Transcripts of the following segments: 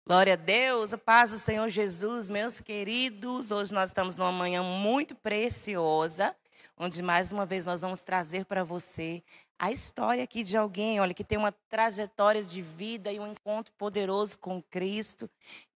Glória a Deus, a paz do Senhor Jesus, meus queridos. Hoje nós estamos numa manhã muito preciosa, onde mais uma vez nós vamos trazer para você a história aqui de alguém, olha, que tem uma trajetória de vida e um encontro poderoso com Cristo.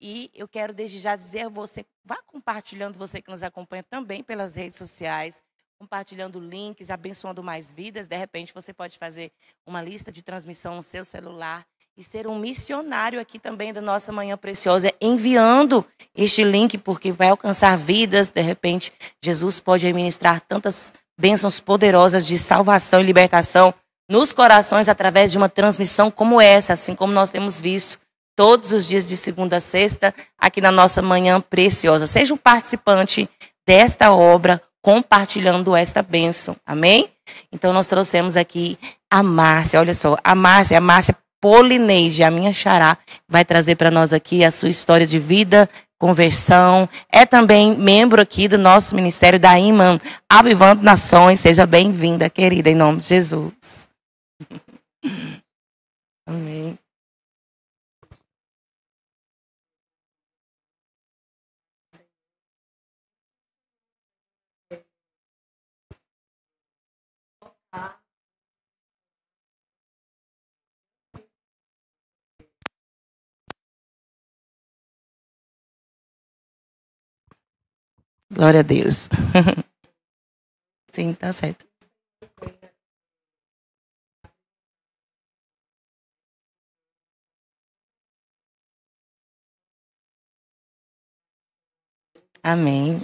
E eu quero desde já dizer a você, vá compartilhando, você que nos acompanha também pelas redes sociais, compartilhando links, abençoando mais vidas. De repente você pode fazer uma lista de transmissão no seu celular e ser um missionário aqui também da nossa manhã preciosa, enviando este link, porque vai alcançar vidas. De repente, Jesus pode administrar tantas bênçãos poderosas de salvação e libertação nos corações através de uma transmissão como essa, assim como nós temos visto todos os dias de segunda a sexta aqui na nossa manhã preciosa. Seja um participante desta obra, compartilhando esta bênção. Amém? Então, nós trouxemos aqui a Márcia. Olha só, a Márcia Polineide, a minha xará, vai trazer para nós aqui a sua história de vida, conversão. É também membro aqui do nosso ministério da IMAN, Avivando Nações. Seja bem-vinda, querida, em nome de Jesus. Amém. Glória a Deus. Sim, tá certo. Amém.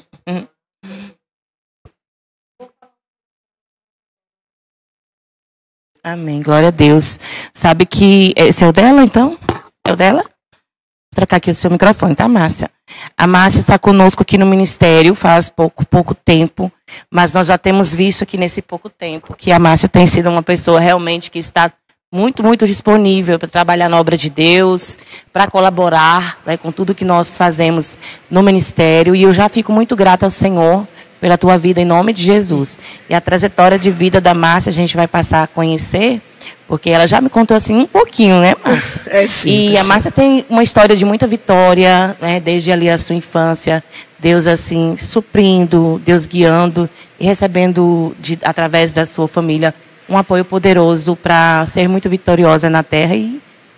Amém. Glória a Deus. Sabe que esse é o dela, então? É o dela? Vou trocar aqui o seu microfone, tá, Márcia? A Márcia está conosco aqui no ministério faz pouco tempo, mas nós já temos visto aqui nesse pouco tempo que a Márcia tem sido uma pessoa realmente que está muito disponível para trabalhar na obra de Deus, para colaborar, né, com tudo que nós fazemos no ministério. E eu já fico muito grata ao Senhor pela tua vida, em nome de Jesus. E a trajetória de vida da Márcia a gente vai passar a conhecer, porque ela já me contou assim um pouquinho, né, Márcia? Sim, e a Márcia tem uma história de muita vitória, né, desde ali a sua infância. Deus assim suprindo, Deus guiando e recebendo através da sua família um apoio poderoso para ser muito vitoriosa na terra.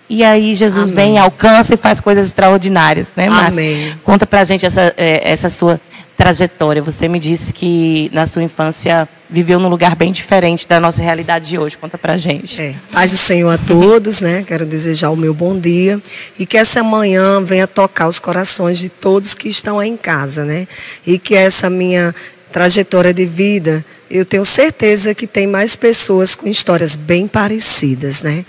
E aí Jesus Amém. vem, alcança e faz coisas extraordinárias, né, Márcia? Amém. Conta pra gente essa sua trajetória. Você me disse que na sua infância viveu num lugar bem diferente da nossa realidade de hoje. Conta pra gente. Paz do Senhor a todos, né? Quero desejar o meu bom dia e que essa manhã venha tocar os corações de todos que estão aí em casa, né? E que essa minha trajetória de vida, eu tenho certeza que tem mais pessoas com histórias bem parecidas, né?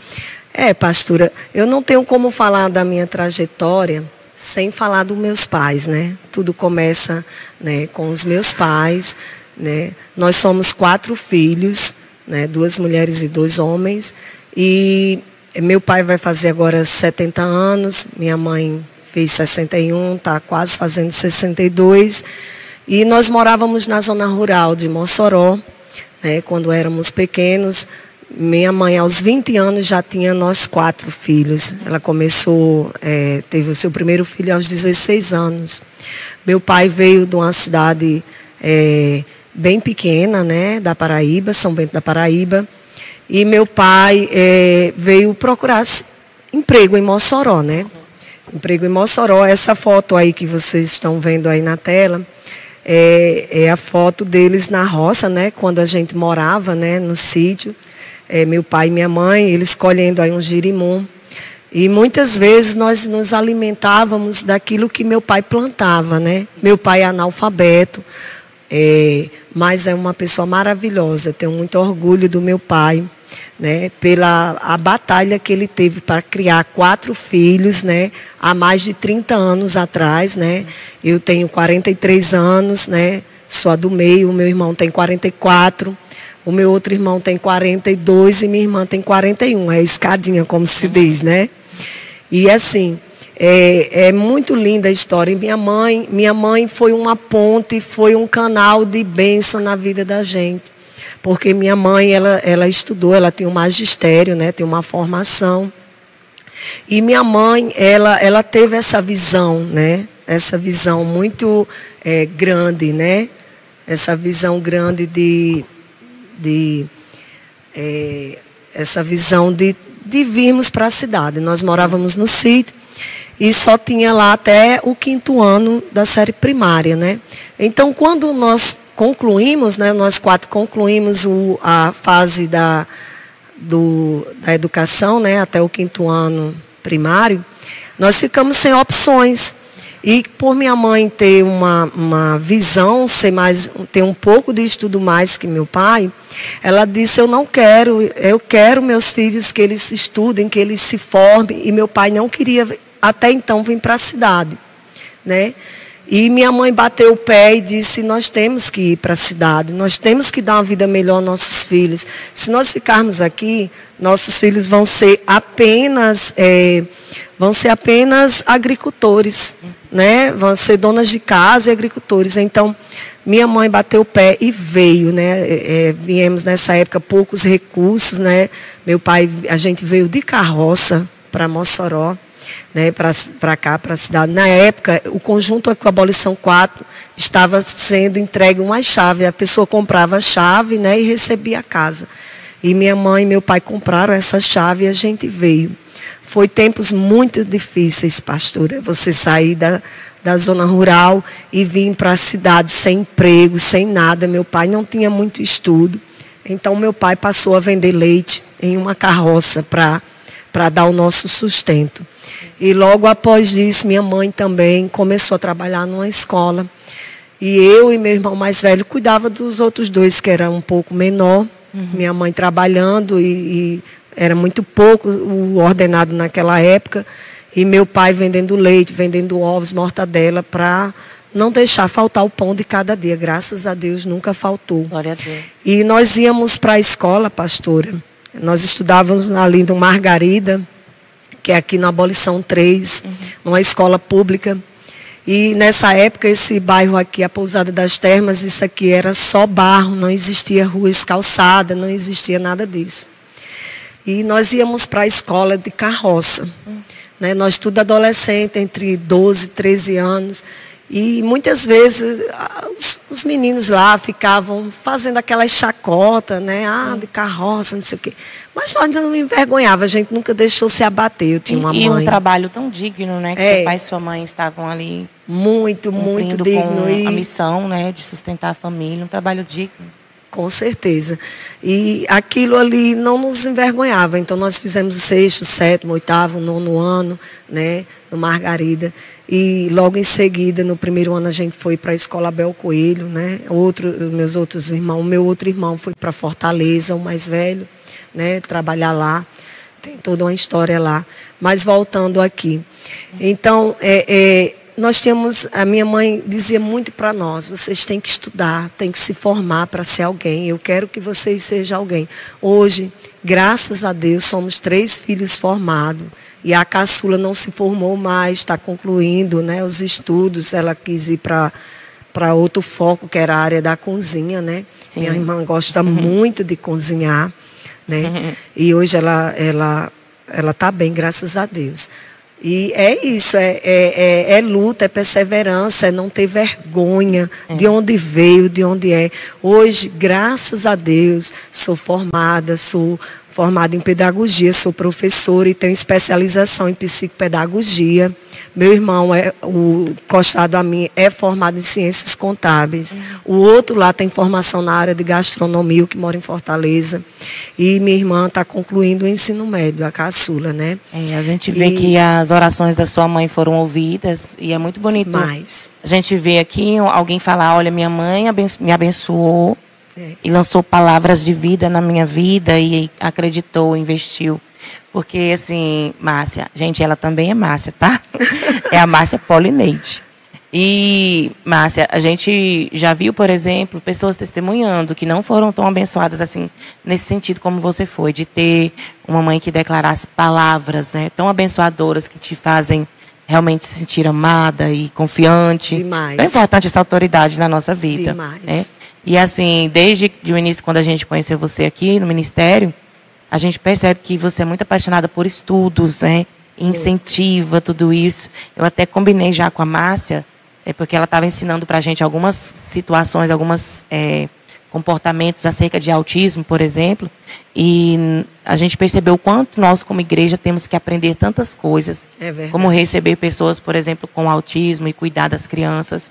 Pastora, eu não tenho como falar da minha trajetória sem falar dos meus pais, né? Tudo começa, né, com os meus pais, né? Nós somos 4 filhos, né? 2 mulheres e 2 homens. E meu pai vai fazer agora 70 anos, minha mãe fez 61, está quase fazendo 62. E nós morávamos na zona rural de Mossoró, né? Quando éramos pequenos. Minha mãe, aos 20 anos, já tinha nós 4 filhos. Ela começou, teve o seu primeiro filho aos 16 anos. Meu pai veio de uma cidade bem pequena, né, da Paraíba, São Bento da Paraíba. E meu pai veio procurar emprego em Mossoró, né? Emprego em Mossoró. Essa foto aí que vocês estão vendo aí na tela é a foto deles na roça, né? Quando a gente morava, né, no sítio. Meu pai e minha mãe, eles colhendo aí um girimum. E muitas vezes nós nos alimentávamos daquilo que meu pai plantava, né? Meu pai é analfabeto, mas é uma pessoa maravilhosa. Eu tenho muito orgulho do meu pai, né? Pela a batalha que ele teve para criar 4 filhos, né? Há mais de 30 anos atrás, né? Eu tenho 43 anos, né? Sou a do meio, o meu irmão tem 44. O meu outro irmão tem 42 e minha irmã tem 41. É escadinha, como se diz, né? E assim, é muito linda a história. E minha mãe foi uma ponte, foi um canal de bênção na vida da gente. Porque minha mãe, ela estudou, ela tem um magistério, né? Tem uma formação. E minha mãe, ela teve essa visão, né? Essa visão muito grande, né? Essa visão grande essa visão de virmos para a cidade. Nós morávamos no sítio e só tinha lá até o 5º ano da série primária, né? Então, quando nós concluímos, né? Nós 4 concluímos a fase da educação, né? Até o 5º ano primário, nós ficamos sem opções. E por minha mãe ter uma visão, ter um pouco de estudo mais que meu pai, ela disse, eu quero meus filhos que eles estudem, que eles se formem, e meu pai não queria até então vir para a cidade, né? E minha mãe bateu o pé e disse, nós temos que ir para a cidade, nós temos que dar uma vida melhor aos nossos filhos. Se nós ficarmos aqui, nossos filhos vão ser apenas agricultores, né? Vão ser donas de casa e agricultores. Então, minha mãe bateu o pé e veio, né? Viemos nessa época poucos recursos, né? Meu pai, a gente veio de carroça para Mossoró, né? Para cá, para a cidade. Na época, o conjunto com a Abolição 4 estava sendo entregue uma chave. A pessoa comprava a chave, né? E recebia a casa. E minha mãe e meu pai compraram essa chave e a gente veio. Foi tempos muito difíceis, pastora, você sair da zona rural e vir para a cidade sem emprego, sem nada. Meu pai não tinha muito estudo, então meu pai passou a vender leite em uma carroça para dar o nosso sustento. E logo após isso, minha mãe também começou a trabalhar numa escola. E eu e meu irmão mais velho cuidava dos outros 2, que eram um pouco menor. Minha mãe trabalhando e era muito pouco o ordenado naquela época, e meu pai vendendo leite, vendendo ovos, mortadela, para não deixar faltar o pão de cada dia. Graças a Deus, nunca faltou. Glória a Deus. E nós íamos para a escola, pastora. Nós estudávamos ali no Margarida, que é aqui na Abolição 3, numa escola pública. E nessa época, esse bairro aqui, a Pousada das Termas, isso aqui era só barro, não existia ruas calçadas, não existia nada disso. E nós íamos para a escola de carroça, né? Nós tudo adolescente, entre 12 e 13 anos. E muitas vezes os meninos lá ficavam fazendo aquelas chacotas, né? De carroça, não sei o quê. Mas nós não envergonhava, a gente nunca deixou se abater. Eu tinha uma mãe. E um trabalho tão digno, né? Que seu pai e sua mãe estavam ali. Muito digno. Com a missão, né? De sustentar a família, um trabalho digno. Com certeza. E aquilo ali não nos envergonhava. Então, nós fizemos o 6º, 7º, 8º, 9º ano, né, no Margarida. E logo em seguida, no 1º ano, a gente foi para a Escola Abel Coelho, né? Meus outros irmãos, o meu outro irmão foi para Fortaleza, o mais velho, né, trabalhar lá. Tem toda uma história lá. Mas voltando aqui. Então, nós tínhamos, a minha mãe dizia muito para nós, vocês têm que estudar, têm que se formar para ser alguém. Eu quero que vocês sejam alguém. Hoje, graças a Deus, somos 3 filhos formados. E a caçula não se formou mais, está concluindo, né, os estudos. Ela quis ir para outro foco, que era a área da cozinha, né? Sim. Minha irmã gosta muito de cozinhar, né? E hoje ela está bem, graças a Deus. E é isso, é luta, é perseverança, é não ter vergonha de onde veio, de onde é. Hoje, graças a Deus, sou formada em pedagogia, sou professora e tenho especialização em psicopedagogia. Meu irmão, o costado a mim, é formado em ciências contábeis. O outro lá tem formação na área de gastronomia, que mora em Fortaleza. E minha irmã está concluindo o ensino médio, a caçula, né? A gente vê que as orações da sua mãe foram ouvidas e é muito bonito. Demais. A gente vê aqui alguém falar, olha, minha mãe me abençoou. E lançou palavras de vida na minha vida e acreditou, investiu. Porque, assim, Márcia, gente, ela também é Márcia, tá? É a Márcia Polineide. E, Márcia, a gente já viu, por exemplo, pessoas testemunhando que não foram tão abençoadas, assim, nesse sentido como você foi, de ter uma mãe que declarasse palavras, né, tão abençoadoras que te fazem realmente se sentir amada e confiante. Demais. É importante essa autoridade na nossa vida. Demais. Né? E assim, desde o início, quando a gente conheceu você aqui no ministério, a gente percebe que você é muito apaixonada por estudos, né? incentiva tudo isso. Eu até combinei já com a Márcia, porque ela estava ensinando para a gente algumas situações, alguns comportamentos acerca de autismo, por exemplo, e a gente percebeu o quanto nós, como igreja, temos que aprender tantas coisas, como receber pessoas, por exemplo, com autismo e cuidar das crianças.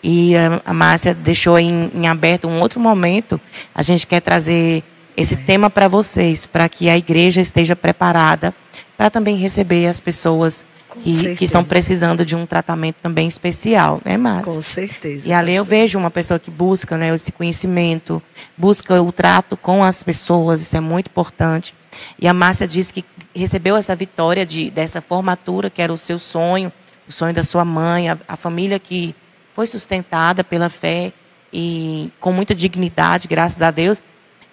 E a Márcia deixou em aberto um outro momento. A gente quer trazer esse tema para vocês, para que a igreja esteja preparada para também receber as pessoas que estão precisando de um tratamento também especial, né, Márcia? Com certeza. E ali eu vejo uma pessoa que busca, né, esse conhecimento, busca o trato com as pessoas, isso é muito importante. E a Márcia disse que recebeu essa vitória dessa formatura, que era o seu sonho, o sonho da sua mãe, a família que foi sustentada pela fé e com muita dignidade, graças a Deus.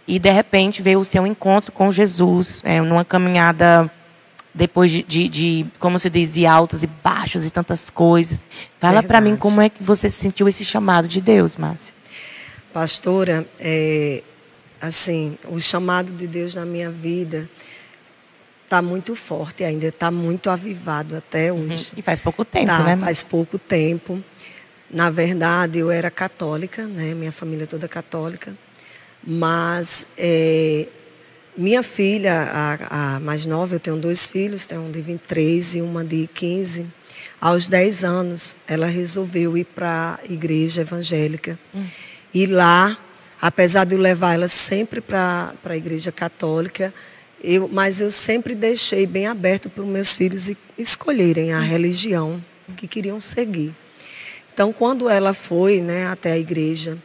E, de repente, veio o seu encontro com Jesus, numa caminhada... Depois de como se diz, de altos e baixos e tantas coisas. Fala para mim como é que você sentiu esse chamado de Deus, Márcia. Pastora, assim, o chamado de Deus na minha vida está muito forte ainda, está muito avivado até hoje. E faz pouco tempo, né? Faz pouco tempo. Na verdade, eu era católica, né? Minha família toda católica. Mas... minha filha, a mais nova, eu tenho 2 filhos, tenho um de 23 e uma de 15. Aos 10 anos, ela resolveu ir para a igreja evangélica. E lá, apesar de eu levar ela sempre para a igreja católica, mas eu sempre deixei bem aberto para os meus filhos escolherem a religião que queriam seguir. Então, quando ela foi, né, até a igreja...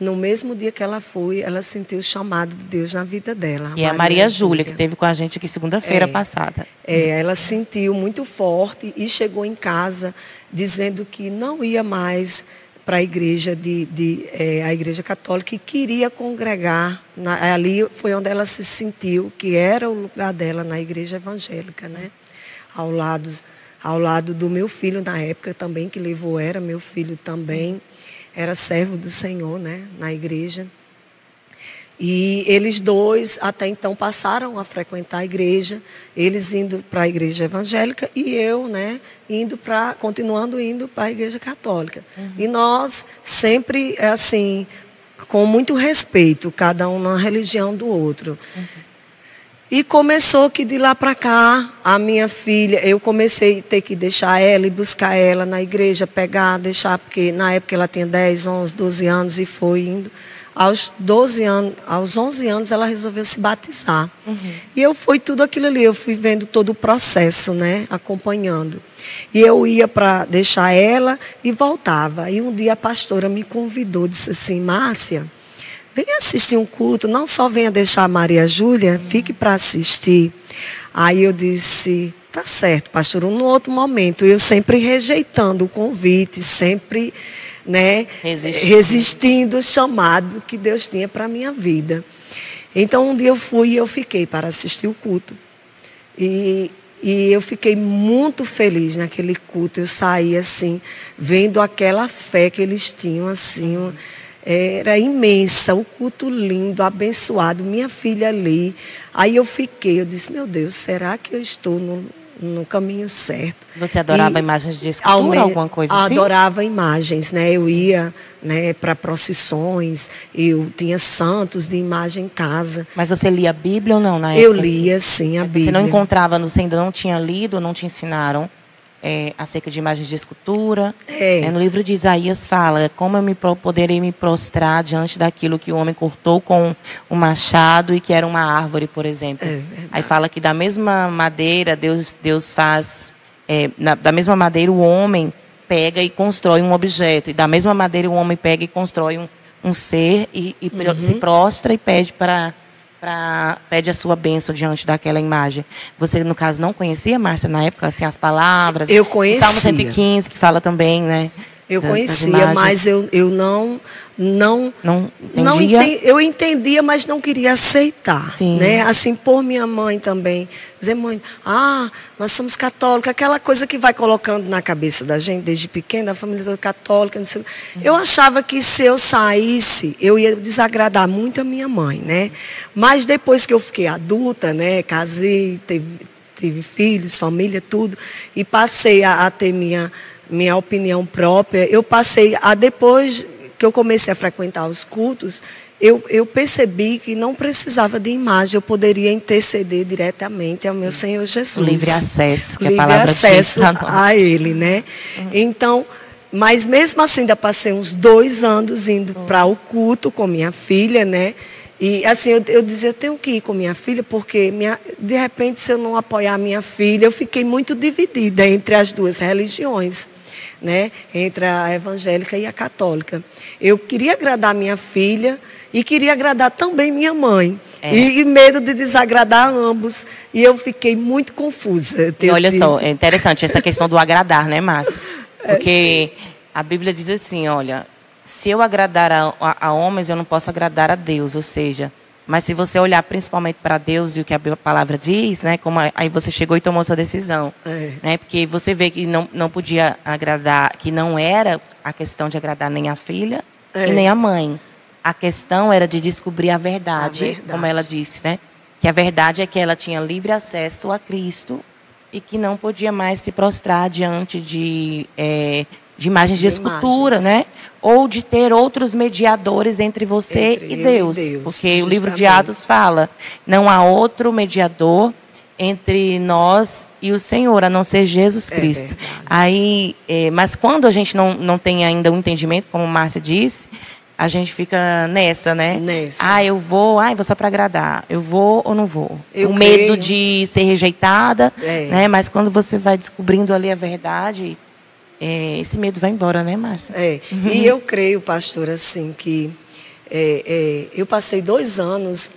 No mesmo dia que ela foi, ela sentiu o chamado de Deus na vida dela. E a Maria Júlia, que esteve com a gente aqui segunda-feira passada. Ela sentiu muito forte e chegou em casa dizendo que não ia mais para a igreja, a igreja católica, e queria congregar. Ali foi onde ela se sentiu que era o lugar dela na igreja evangélica, né? Ao lado do meu filho na época também, que levou era meu filho também. Era servo do Senhor, né, na igreja. E eles dois, até então, passaram a frequentar a igreja, eles indo para a igreja evangélica e eu, né, continuando indo para a igreja católica. E nós sempre, assim, com muito respeito, cada um na religião do outro. E começou que de lá para cá, a minha filha, eu comecei a ter que deixar ela e buscar ela na igreja, pegar, deixar, porque na época ela tinha 10, 11, 12 anos e foi indo. Aos 11 anos ela resolveu se batizar. E eu fui tudo aquilo ali, eu fui vendo todo o processo, né, acompanhando. E eu ia para deixar ela e voltava. E um dia a pastora me convidou, disse assim, Márcia, venha assistir um culto, não só venha deixar a Maria Júlia, fique para assistir. Aí eu disse, tá certo, pastor. No outro momento, eu sempre rejeitando o convite, sempre, né, resistindo o chamado que Deus tinha para a minha vida. Então, um dia eu fui e eu fiquei para assistir o culto. E eu fiquei muito feliz naquele culto. Eu saí, assim, vendo aquela fé que eles tinham, assim... Era imensa, o culto lindo, abençoado, minha filha ali. Aí eu disse, meu Deus, será que eu estou no caminho certo? Você adorava imagens de escultura, alguma coisa assim? Adorava imagens, né? Eu ia, né, para procissões, eu tinha santos de imagem em casa. Mas você lia a Bíblia ou não na época? Eu lia, sim, a Bíblia. Você não encontrava, você ainda não tinha lido ou não te ensinaram? Acerca de imagens de escultura. No livro de Isaías fala como eu poderei me prostrar diante daquilo que o homem cortou com um machado e que era uma árvore, por exemplo. Aí fala que da mesma madeira Deus faz, da mesma madeira o homem pega e constrói um objeto, e da mesma madeira o homem pega e constrói um ser e se prostra e pede pede a sua bênção diante daquela imagem. Você, no caso, não conhecia, Márcia, na época, assim, as palavras? Eu conhecia. Salmo 115, que fala também, né? Eu conhecia, mas eu não entendi, eu entendia, mas não queria aceitar. Sim. Né? Assim, por minha mãe também. Dizer, mãe, nós somos católicos, aquela coisa que vai colocando na cabeça da gente, desde pequena, a família toda católica, não sei. Eu achava que se eu saísse, eu ia desagradar muito a minha mãe, né? Mas depois que eu fiquei adulta, né, casei, tive filhos, família, tudo, e passei a ter minha opinião própria. Eu passei a, depois que eu comecei a frequentar os cultos, eu percebi que não precisava de imagem, eu poderia interceder diretamente ao meu Senhor Jesus. Livre acesso, que livre a palavra acesso diz a Ele, né? Então, mas mesmo assim, ainda passei uns 2 anos indo para o culto com minha filha, né? E assim, eu dizia, eu tenho que ir com minha filha, porque de repente, se eu não apoiar a minha filha, eu fiquei muito dividida entre as duas religiões, né? Entre a evangélica e a católica. Eu queria agradar minha filha e queria agradar também minha mãe. E medo de desagradar ambos. E eu fiquei muito confusa. E olha só, é interessante essa questão do agradar, né, Márcia? Porque a Bíblia diz assim, olha, se eu agradar a homens, eu não posso agradar a Deus, ou seja, mas se você olhar principalmente para Deus e o que a palavra diz, né, como aí você chegou e tomou sua decisão, né, porque você vê que não podia agradar, que não era a questão de agradar nem a filha e nem a mãe. A questão era de descobrir a verdade, como ela disse, né, que a verdade é que ela tinha livre acesso a Cristo e que não podia mais se prostrar diante de imagens de escultura, né? Ou de ter outros mediadores entre você e Deus. Porque o livro de Atos fala, não há outro mediador entre nós e o Senhor, a não ser Jesus Cristo. Mas quando a gente não tem ainda um entendimento, como Márcia disse, a gente fica nessa, né? Eu vou só para agradar. Eu vou ou não vou? O medo de ser rejeitada, né? Mas quando você vai descobrindo ali a verdade, esse medo vai embora, né, Márcia? E eu creio, pastor, assim, que eu passei 2 anos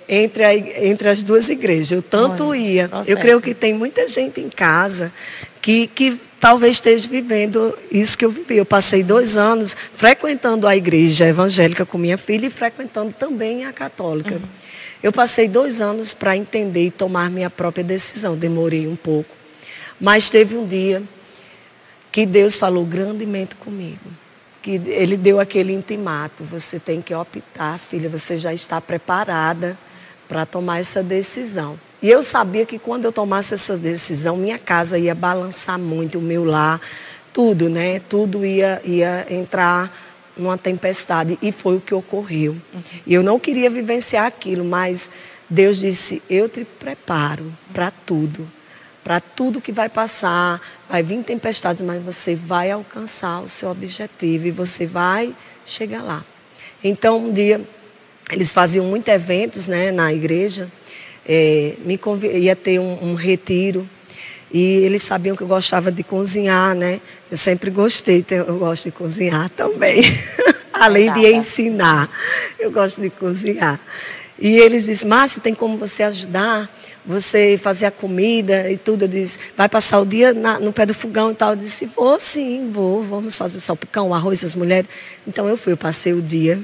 entre as duas igrejas. Eu tanto ia. Eu creio que tem muita gente em casa que talvez esteja vivendo isso que eu vivi. Eu passei 2 anos frequentando a igreja evangélica com minha filha e frequentando também a católica. Eu passei 2 anos para entender e tomar minha própria decisão. Demorei um pouco. Mas teve um dia que Deus falou grandemente comigo. Que Ele deu aquele intimato. Você tem que optar, filha, você já está preparada para tomar essa decisão. E eu sabia que quando eu tomasse essa decisão, minha casa ia balançar muito, o meu lar, tudo, né? Tudo ia entrar numa tempestade. E foi o que ocorreu. E eu não queria vivenciar aquilo, mas Deus disse, eu te preparo para tudo. Para tudo que vai passar, vai vir tempestades, mas você vai alcançar o seu objetivo e você vai chegar lá. Então, um dia, eles faziam muitos eventos, né, na igreja, ia ter um retiro, e eles sabiam que eu gostava de cozinhar, né? Eu sempre gostei, eu gosto de cozinhar também, além de ensinar, eu gosto de cozinhar. E eles disseram, Márcia, tem como você ajudar? Você fazer a comida e tudo. Eu disse, vai passar o dia no pé do fogão e tal. Eu disse, vou sim, vamos fazer salpicão, arroz, as mulheres. Então eu passei o dia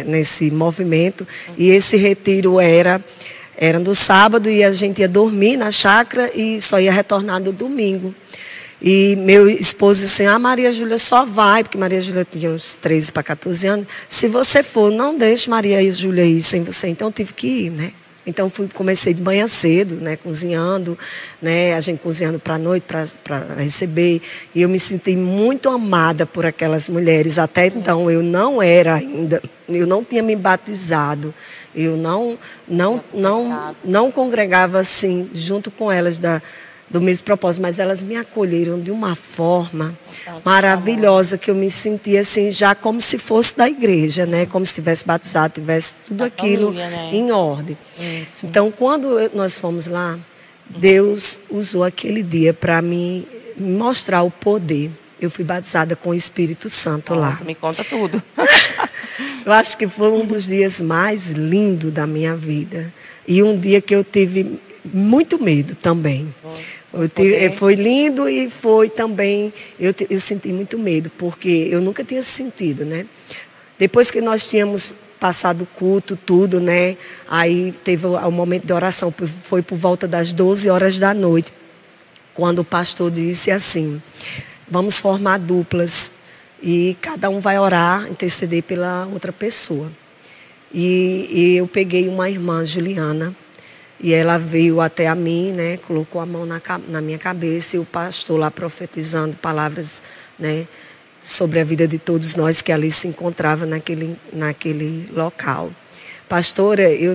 nesse movimento. E esse retiro era no sábado e a gente ia dormir na chácara e só ia retornar no domingo. E meu esposo disse assim, Maria Júlia só vai, porque Maria Júlia tinha uns 13 para 14 anos. Se você for, não deixe Maria Júlia ir sem você. Então eu tive que ir, né? Então comecei de manhã cedo, né, cozinhando, né, a gente cozinhando para a noite, para receber. E eu me senti muito amada por aquelas mulheres. Até então eu não era ainda, eu não tinha me batizado. Eu não congregava assim, junto com elas do mesmo propósito, mas elas me acolheram de uma forma maravilhosa, que eu me sentia assim, já como se fosse da igreja, né? Como se tivesse batizado, tivesse tudo aquilo família, né? Em ordem. Isso. Então, quando nós fomos lá, Deus usou aquele dia para me mostrar o poder. Eu fui batizada com o Espírito Santo lá. Me conta tudo. Eu acho que foi um dos dias mais lindos da minha vida. E um dia que eu tive muito medo também. Foi lindo e foi também, eu senti muito medo, porque eu nunca tinha sentido, né? Depois que nós tínhamos passado o culto, tudo, né? Aí teve o momento de oração, foi por volta das 12 horas da noite, quando o pastor disse assim, vamos formar duplas e cada um vai orar, interceder pela outra pessoa. E eu peguei uma irmã, Juliana, E ela veio até a mim, né, colocou a mão na minha cabeça e o pastor lá profetizando palavras, né, sobre a vida de todos nós que ali se encontrava naquele local. Pastora, eu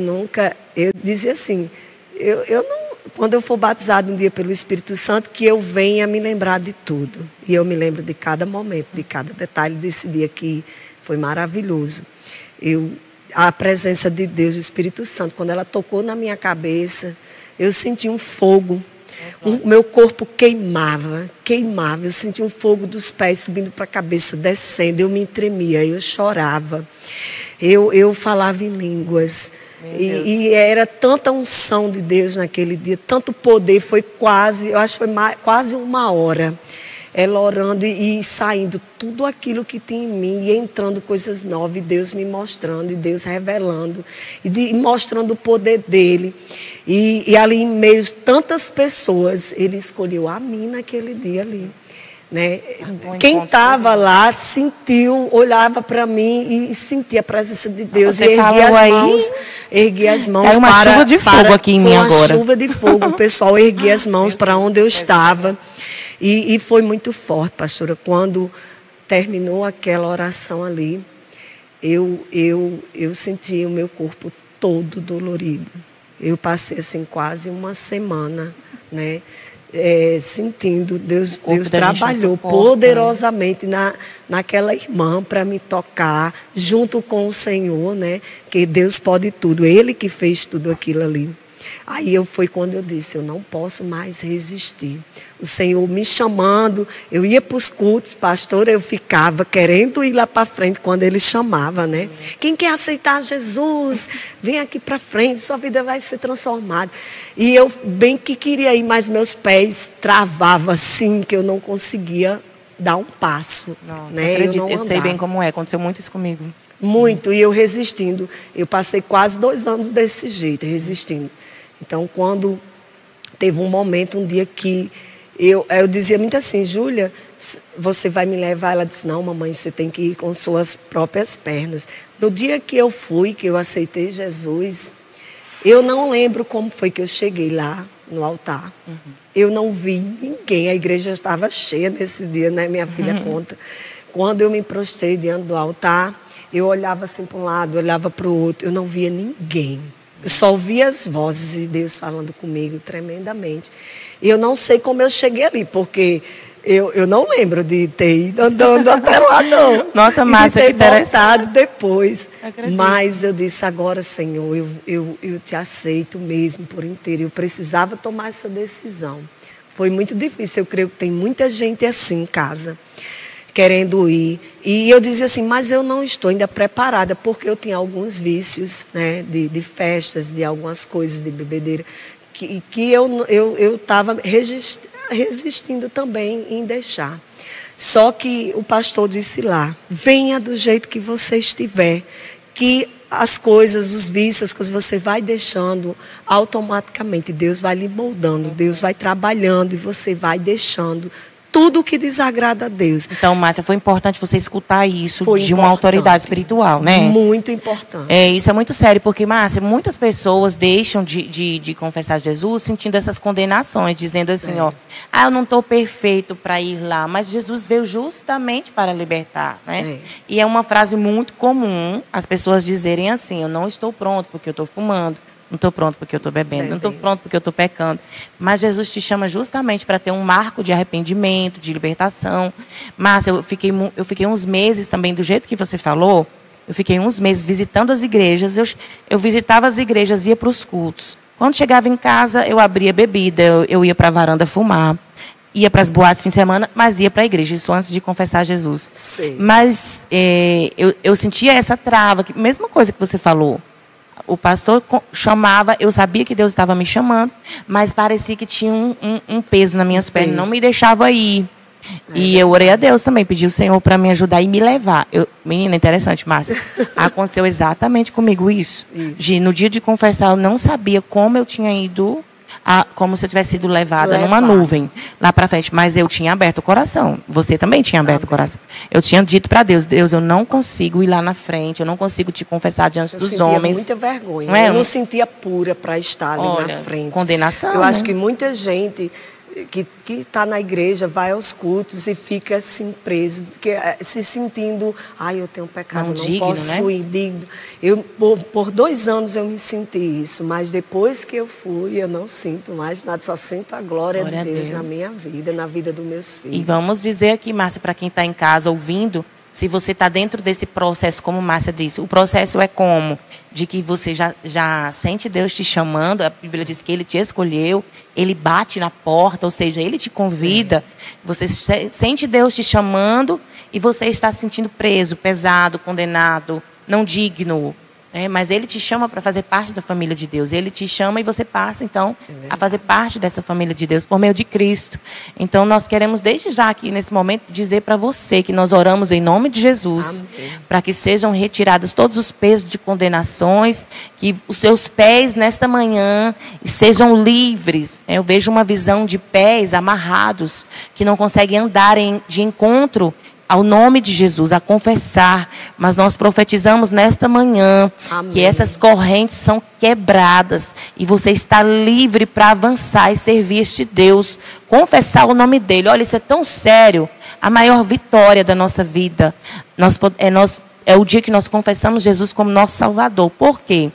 dizia assim, eu não, quando eu for batizado um dia pelo Espírito Santo, que eu venha me lembrar de tudo. E eu me lembro de cada momento, de cada detalhe desse dia que foi maravilhoso. A presença de Deus, o Espírito Santo, quando ela tocou na minha cabeça, eu senti um fogo. O meu corpo queimava. Eu sentia um fogo dos pés subindo para a cabeça, descendo. Eu me tremia, eu chorava. Eu falava em línguas. E era tanta unção de Deus naquele dia, tanto poder, foi quase, eu acho que foi quase 1 hora. Ela orando e saindo tudo aquilo que tinha em mim, e entrando coisas novas, e Deus me mostrando, e Deus revelando, e mostrando o poder dele. E ali em meio a tantas pessoas, ele escolheu a mim naquele dia ali. Né? Quem estava lá sentiu, olhava para mim e sentia a presença de Deus. E ergui as mãos. Era uma chuva de fogo aqui em mim agora. Foi uma chuva de fogo, o pessoal erguia as mãos para onde eu estava. E foi muito forte, pastora. Quando terminou aquela oração ali, eu senti o meu corpo todo dolorido. Eu passei assim quase uma semana, né? Sentindo, Deus trabalhou poderosamente naquela irmã para me tocar, junto com o Senhor, né? Que Deus pode tudo, Ele que fez tudo aquilo ali. Aí foi quando eu disse, eu não posso mais resistir. O Senhor me chamando, eu ia para os cultos, pastor, eu ficava querendo ir lá para frente quando Ele chamava, né? Quem quer aceitar Jesus, vem aqui para frente, sua vida vai ser transformada. E eu bem que queria ir, mas meus pés travavam assim, que eu não conseguia dar um passo. Nossa, né? Eu sei bem como é, aconteceu muito isso comigo. Muito, e eu resistindo. Eu passei quase 2 anos desse jeito, resistindo. Então, quando teve um momento, um dia que eu dizia muito assim, Júlia, você vai me levar? Ela disse, não, mamãe, você tem que ir com suas próprias pernas. No dia que eu fui, que eu aceitei Jesus, eu não lembro como foi que eu cheguei lá no altar. Eu não vi ninguém, a igreja estava cheia nesse dia, né? Minha filha conta. Quando eu me prostrei diante do altar, eu olhava assim para um lado, olhava para o outro, eu não via ninguém. Eu só ouvia as vozes de Deus falando comigo tremendamente. E eu não sei como eu cheguei ali, porque eu não lembro de ter ido andando até lá, não. Nossa, Márcia, que interessante. De ter voltado depois. Mas eu disse, agora, Senhor, eu te aceito mesmo por inteiro. Eu precisava tomar essa decisão. Foi muito difícil, eu creio que tem muita gente assim em casa, querendo ir. E eu dizia assim, mas eu não estou ainda preparada, porque eu tinha alguns vícios, né, de festas, de algumas coisas, de bebedeira, que eu estava resistindo também em deixar. Só que o pastor disse lá, venha do jeito que você estiver, que as coisas, os vícios, as coisas você vai deixando automaticamente. Deus vai lhe moldando, Deus vai trabalhando e você vai deixando tudo que desagrada a Deus. Então, Márcia, foi importante você escutar isso de uma autoridade espiritual, né? Muito importante. Isso é muito sério, porque, Márcia, muitas pessoas deixam de confessar Jesus sentindo essas condenações, dizendo assim, ó, eu não estou perfeito para ir lá, mas Jesus veio justamente para libertar, né? E é uma frase muito comum as pessoas dizerem assim, eu não estou pronto porque eu estou fumando, não estou pronto porque eu estou bebendo, não estou pronto porque eu estou pecando. Mas Jesus te chama justamente para ter um marco de arrependimento, de libertação. Márcia, eu fiquei uns meses também, do jeito que você falou, eu fiquei uns meses visitando as igrejas. Eu visitava as igrejas, ia para os cultos. Quando chegava em casa, eu abria bebida, eu ia para a varanda fumar. Ia para as boates fim de semana, mas ia para a igreja, isso antes de confessar Jesus. Sim. Mas eu sentia essa trava, mesma coisa que você falou. O pastor chamava, eu sabia que Deus estava me chamando, mas parecia que tinha um peso nas minhas pernas, não me deixava ir. E eu orei a Deus também, pedi ao Senhor para me ajudar e me levar. Menina, interessante, Márcia. Aconteceu exatamente comigo isso. No dia de confessar, eu não sabia como eu tinha ido como se eu tivesse sido levada numa nuvem lá para frente. Mas eu tinha aberto o coração. Você também tinha aberto o coração. Eu tinha dito para Deus, Deus, eu não consigo ir lá na frente, eu não consigo te confessar diante dos homens. Eu sentia muita vergonha. Não é? Eu não sentia pura para estar ali na frente. Condenação. Eu acho que muita gente que está na igreja vai aos cultos e fica assim preso, se sentindo, eu tenho um pecado, não posso ir digno. Por 2 anos eu me senti isso, mas depois que eu fui, eu não sinto mais nada, só sinto a glória de Deus na minha vida, na vida dos meus filhos. E vamos dizer aqui, Márcia, para quem está em casa ouvindo, se você está dentro desse processo, como Márcia disse, o processo é como? De que você já sente Deus te chamando, a Bíblia diz que Ele te escolheu, Ele bate na porta, ou seja, Ele te convida, você sente Deus te chamando e você está se sentindo preso, pesado, condenado, não digno. Mas Ele te chama para fazer parte da família de Deus. Ele te chama e você passa, então, a fazer parte dessa família de Deus por meio de Cristo. Então, nós queremos, desde já aqui, nesse momento, dizer para você que nós oramos em nome de Jesus, para que sejam retirados todos os pesos de condenações, que os seus pés, nesta manhã, sejam livres. Eu vejo uma visão de pés amarrados, que não conseguem andar de encontro ao nome de Jesus, a confessar. Mas nós profetizamos nesta manhã que essas correntes são quebradas e você está livre para avançar e servir este Deus, confessar o nome dele. Olha, isso é tão sério. A maior vitória da nossa vida é o dia que nós confessamos Jesus como nosso Salvador. Por quê?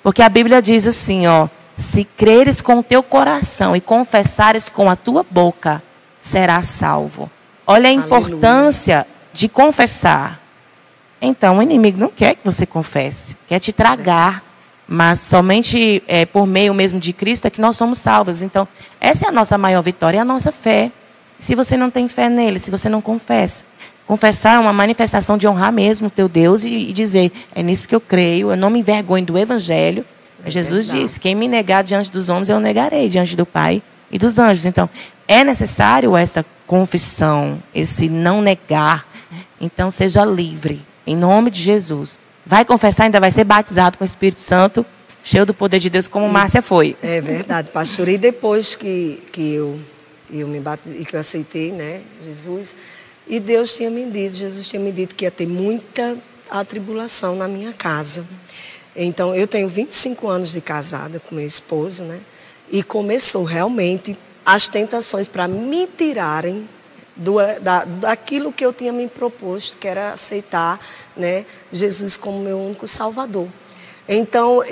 Porque a Bíblia diz assim, se creres com o teu coração e confessares com a tua boca, serás salvo. Olha a importância de confessar. Então, o inimigo não quer que você confesse, quer te tragar. Mas somente por meio mesmo de Cristo é que nós somos salvos. Então, essa é a nossa maior vitória, é a nossa fé. Se você não tem fé nele, se você não confessa. Confessar é uma manifestação de honrar mesmo o teu Deus e dizer, é nisso que eu creio, eu não me envergonho do Evangelho. Jesus disse, quem me negar diante dos homens, eu negarei diante do Pai e dos anjos. Então, é necessário esta confissão, esse não negar. Então, seja livre, em nome de Jesus. Vai confessar, ainda vai ser batizado com o Espírito Santo, cheio do poder de Deus, como Márcia foi. É verdade, pastor. E depois que eu me batizei, que eu aceitei, né, Jesus, e Jesus tinha me dito que ia ter muita atribulação na minha casa. Então, eu tenho 25 anos de casada com meu esposo, né, e começou realmente as tentações para me tirarem daquilo que eu tinha me proposto, que era aceitar, né, Jesus como meu único Salvador. Então,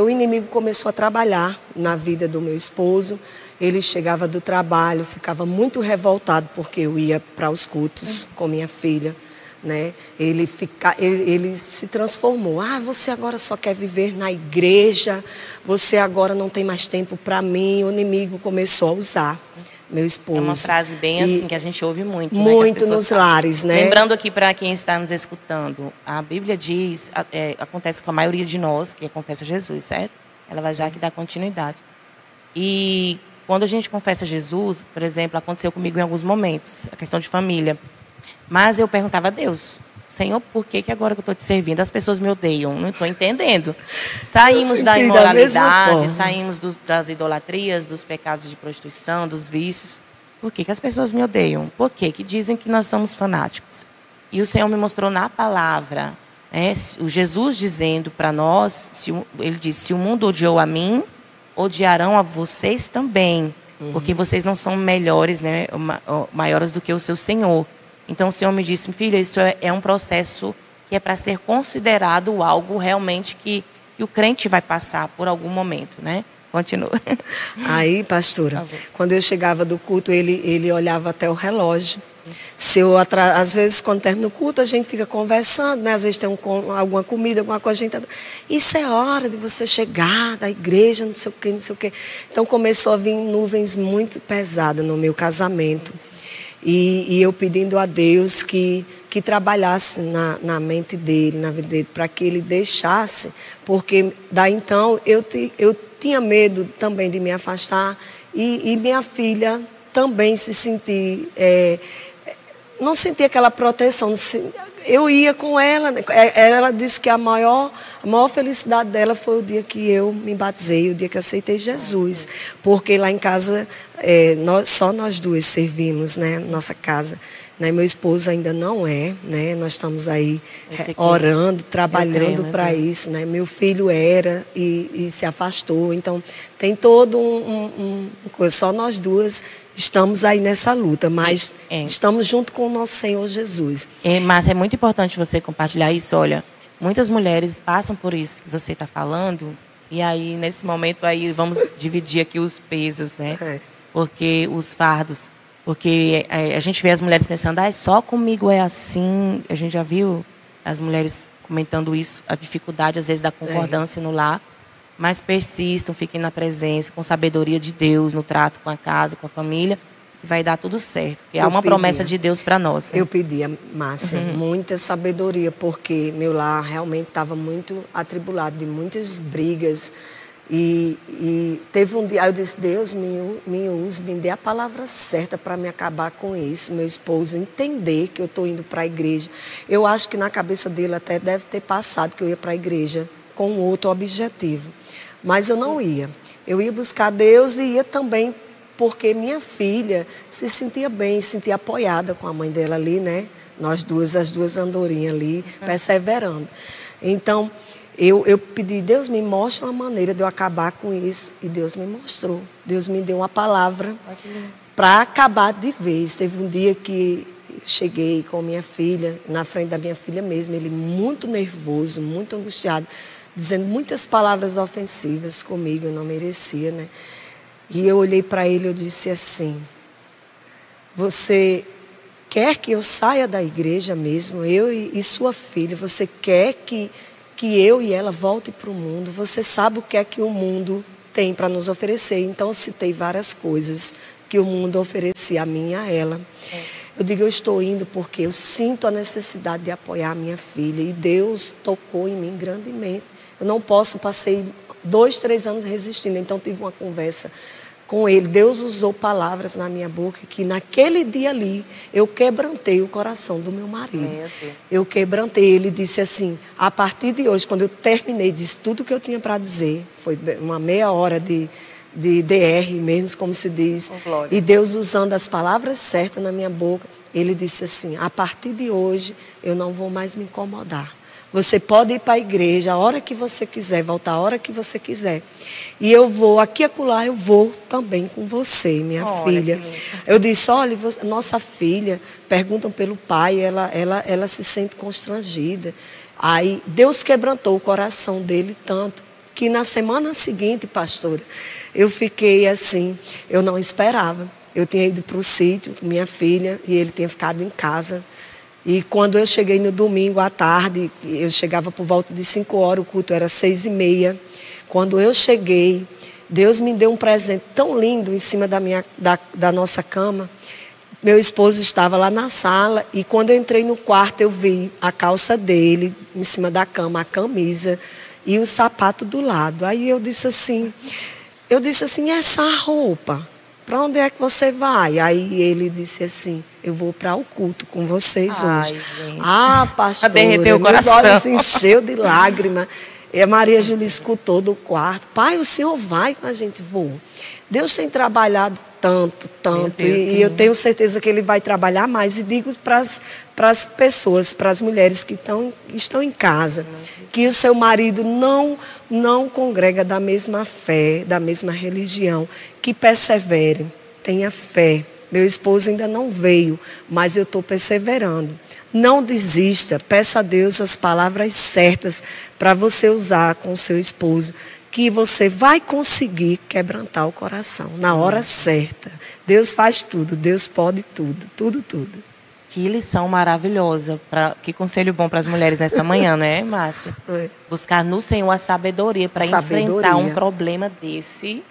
o inimigo começou a trabalhar na vida do meu esposo. Ele chegava do trabalho, ficava muito revoltado porque eu ia para os cultos com minha filha, né? Ele se transformou. Você agora só quer viver na igreja, você agora não tem mais tempo para mim. O inimigo começou a usar meu esposo. É uma frase bem assim que a gente ouve muito. Muito, né, nos lares, né? Lembrando aqui para quem está nos escutando, a Bíblia diz, acontece com a maioria de nós que confessa Jesus, certo? Ela vai já aqui dar continuidade. E quando a gente confessa Jesus, por exemplo, aconteceu comigo em alguns momentos, a questão de família. Mas eu perguntava a Deus, Senhor, por que agora que eu estou te servindo as pessoas me odeiam? Não estou entendendo. Saímos da imoralidade, saímos das idolatrias, dos pecados de prostituição, dos vícios. Por que as pessoas me odeiam? Por que dizem que nós somos fanáticos? E o Senhor me mostrou na palavra, o Jesus dizendo para nós, ele disse, se o mundo odiou a mim, odiarão a vocês também. Porque vocês não são melhores, né, maiores do que o seu Senhor. Então o Senhor me disse, filha, isso é um processo que é para ser considerado algo realmente que o crente vai passar por algum momento, né? Continua. Aí, pastora, quando eu chegava do culto, ele olhava até o relógio. Às vezes, quando termina o culto, a gente fica conversando, né? Às vezes tem alguma comida, alguma coisa, a gente... Isso é hora de você chegar da igreja, não sei o quê, não sei o quê. Então começou a vir nuvens muito pesadas no meu casamento. E eu pedindo a Deus que trabalhasse na mente dele, na vida dele, para que ele deixasse, porque daí então eu tinha medo também de me afastar e minha filha também se sentir não sentia aquela proteção. Eu ia com ela, ela disse que a maior felicidade dela foi o dia que eu me batizei, o dia que eu aceitei Jesus, porque lá em casa só nós duas servimos, né, nossa casa. Né, meu esposo ainda não é, né, nós estamos aí orando, trabalhando para isso. Né, meu filho era e se afastou, então tem todo coisa, só nós duas estamos aí nessa luta, mas estamos junto com o nosso Senhor Jesus. Mas é muito importante você compartilhar isso. Olha, muitas mulheres passam por isso que você está falando, e aí nesse momento aí vamos dividir aqui os pesos, né? Porque os fardos. Porque a gente vê as mulheres pensando, só comigo é assim. A gente já viu as mulheres comentando isso, a dificuldade, às vezes, da concordância no lar. Mas persistam, fiquem na presença, com sabedoria de Deus, no trato com a casa, com a família, que vai dar tudo certo. Porque há uma promessa de Deus para nós. Né? Eu pedia, Márcia, muita sabedoria, porque meu lar realmente estava muito atribulado, de muitas brigas. E teve um dia, eu disse, Deus, me use, me dê a palavra certa para me acabar com isso. Meu esposo entender que eu estou indo para a igreja. Eu acho que na cabeça dele até deve ter passado que eu ia para a igreja com outro objetivo. Mas eu não ia. Eu ia buscar Deus e ia também porque minha filha se sentia bem, se sentia apoiada com a mãe dela ali, né? Nós duas, as duas andorinhas ali, perseverando. Então, eu pedi, Deus me mostra uma maneira de eu acabar com isso. E Deus me mostrou. Deus me deu uma palavra para acabar de vez. Teve um dia que cheguei com minha filha, na frente da minha filha mesmo, ele muito nervoso, muito angustiado, dizendo muitas palavras ofensivas comigo, eu não merecia, né? E eu olhei para ele e eu disse assim, você quer que eu saia da igreja mesmo, eu e sua filha, você quer que eu e ela volte para o mundo, você sabe o que é que o mundo tem para nos oferecer. Então eu citei várias coisas que o mundo oferecia a mim e a ela. Eu digo, eu estou indo porque eu sinto a necessidade de apoiar a minha filha e Deus tocou em mim grandemente. Eu não posso, passei 2, 3 anos resistindo, então tive uma conversa com ele. Deus usou palavras na minha boca que naquele dia ali eu quebrantei o coração do meu marido. Eu quebrantei. Ele disse assim, a partir de hoje, quando eu terminei, disse tudo que eu tinha para dizer, foi uma meia hora de DR mesmo, como se diz, e Deus usando as palavras certas na minha boca, ele disse assim, a partir de hoje eu não vou mais me incomodar. Você pode ir para a igreja a hora que você quiser, voltar a hora que você quiser. E eu vou, aqui e acolá, eu vou também com você, minha filha. Eu disse, olha, nossa filha, perguntam pelo pai, ela se sente constrangida. Aí Deus quebrantou o coração dele tanto, que na semana seguinte, pastora, eu fiquei assim, eu não esperava. Eu tinha ido para o sítio com minha filha e ele tinha ficado em casa. E quando eu cheguei no domingo à tarde, eu chegava por volta de 5 horas, o culto era 6h30. Quando eu cheguei, Deus me deu um presente tão lindo em cima da nossa cama. Meu esposo estava lá na sala e quando eu entrei no quarto, eu vi a calça dele em cima da cama, a camisa e o sapato do lado. Aí eu disse assim, essa roupa, para onde é que você vai? Aí ele disse assim, eu vou para o culto com vocês hoje. Gente. Pastora, meus olhos se encheu de lágrimas. E a Maria Júlia escutou do quarto, pai, o senhor vai com a gente? Vou. Deus tem trabalhado tanto, e eu tenho certeza que Ele vai trabalhar mais. E digo para as pessoas, para as mulheres que estão em casa, que o seu marido não congrega da mesma fé, da mesma religião, que persevere, tenha fé. Meu esposo ainda não veio, mas eu estou perseverando. Não desista, peça a Deus as palavras certas para você usar com o seu esposo, que você vai conseguir quebrantar o coração na hora certa. Deus faz tudo, Deus pode tudo, tudo. Que lição maravilhosa, que conselho bom para as mulheres nessa manhã, né, Márcia? Buscar no Senhor a sabedoria para enfrentar um problema desse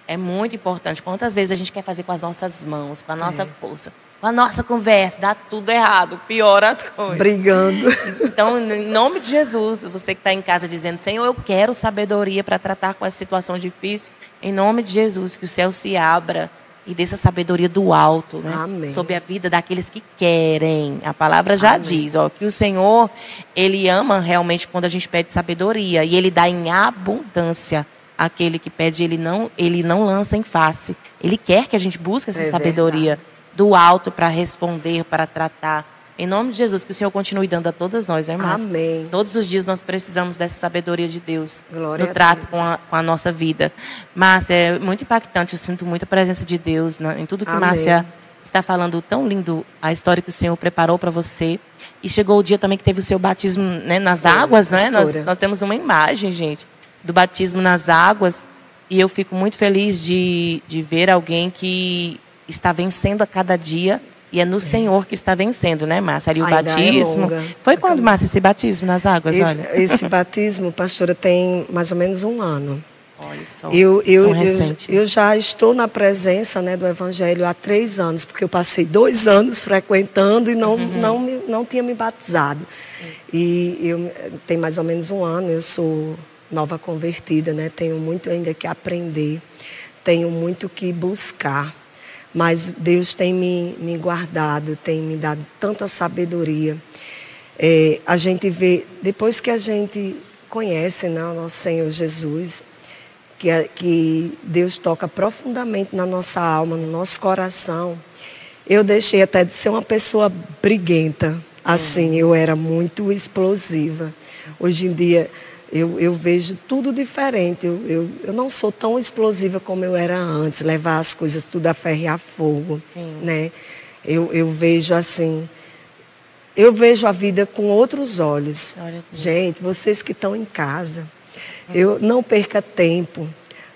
é muito importante. Quantas vezes a gente quer fazer com as nossas mãos, com a nossa força, com a nossa conversa, dá tudo errado, piora as coisas. Brigando. Então, em nome de Jesus, você que está em casa dizendo, Senhor, eu quero sabedoria para tratar com essa situação difícil, em nome de Jesus, que o céu se abra e dessa sabedoria do alto, né? Amém. Sobre a vida daqueles que querem. A palavra já diz, ó, que o Senhor, Ele ama realmente quando a gente pede sabedoria. E Ele dá em abundância. Aquele que pede, Ele não lança em face. Ele quer que a gente busque essa sabedoria do alto para responder, para tratar. Em nome de Jesus, que o Senhor continue dando a todas nós, né, irmãs? Amém. Todos os dias nós precisamos dessa sabedoria de Deus. Glória no trato a Deus. com a nossa vida. Márcia, é muito impactante. Eu sinto muita presença de Deus, né, em tudo que Amém. Márcia está falando. Tão lindo a história que o Senhor preparou para você. E chegou o dia também que teve o seu batismo, né, nas águas, né? Nós temos uma imagem, gente, do batismo nas águas. E eu fico muito feliz de ver alguém que está vencendo a cada dia. E é no Senhor que está vencendo, né, Márcia? Ali o batismo. Foi quando, Márcia, esse batismo nas águas? Esse batismo, pastora, tem mais ou menos 1 ano. Olha só, eu já estou na presença, né, do Evangelho há 3 anos, porque eu passei 2 anos frequentando e não tinha me batizado. E tem mais ou menos 1 ano, eu sou nova convertida, né? Tenho muito ainda que aprender, tenho muito que buscar. Mas Deus tem me guardado, tem me dado tanta sabedoria. A gente vê, depois que a gente conhece, né, o nosso Senhor Jesus, que Deus toca profundamente na nossa alma, no nosso coração. Eu deixei até de ser uma pessoa briguenta. Assim, eu era muito explosiva. Hoje em dia, eu vejo tudo diferente. Eu não sou tão explosiva como eu era antes, levar as coisas tudo a ferro e a fogo. Né? Eu vejo assim, eu vejo a vida com outros olhos. Gente, vocês que estão em casa, não perca tempo,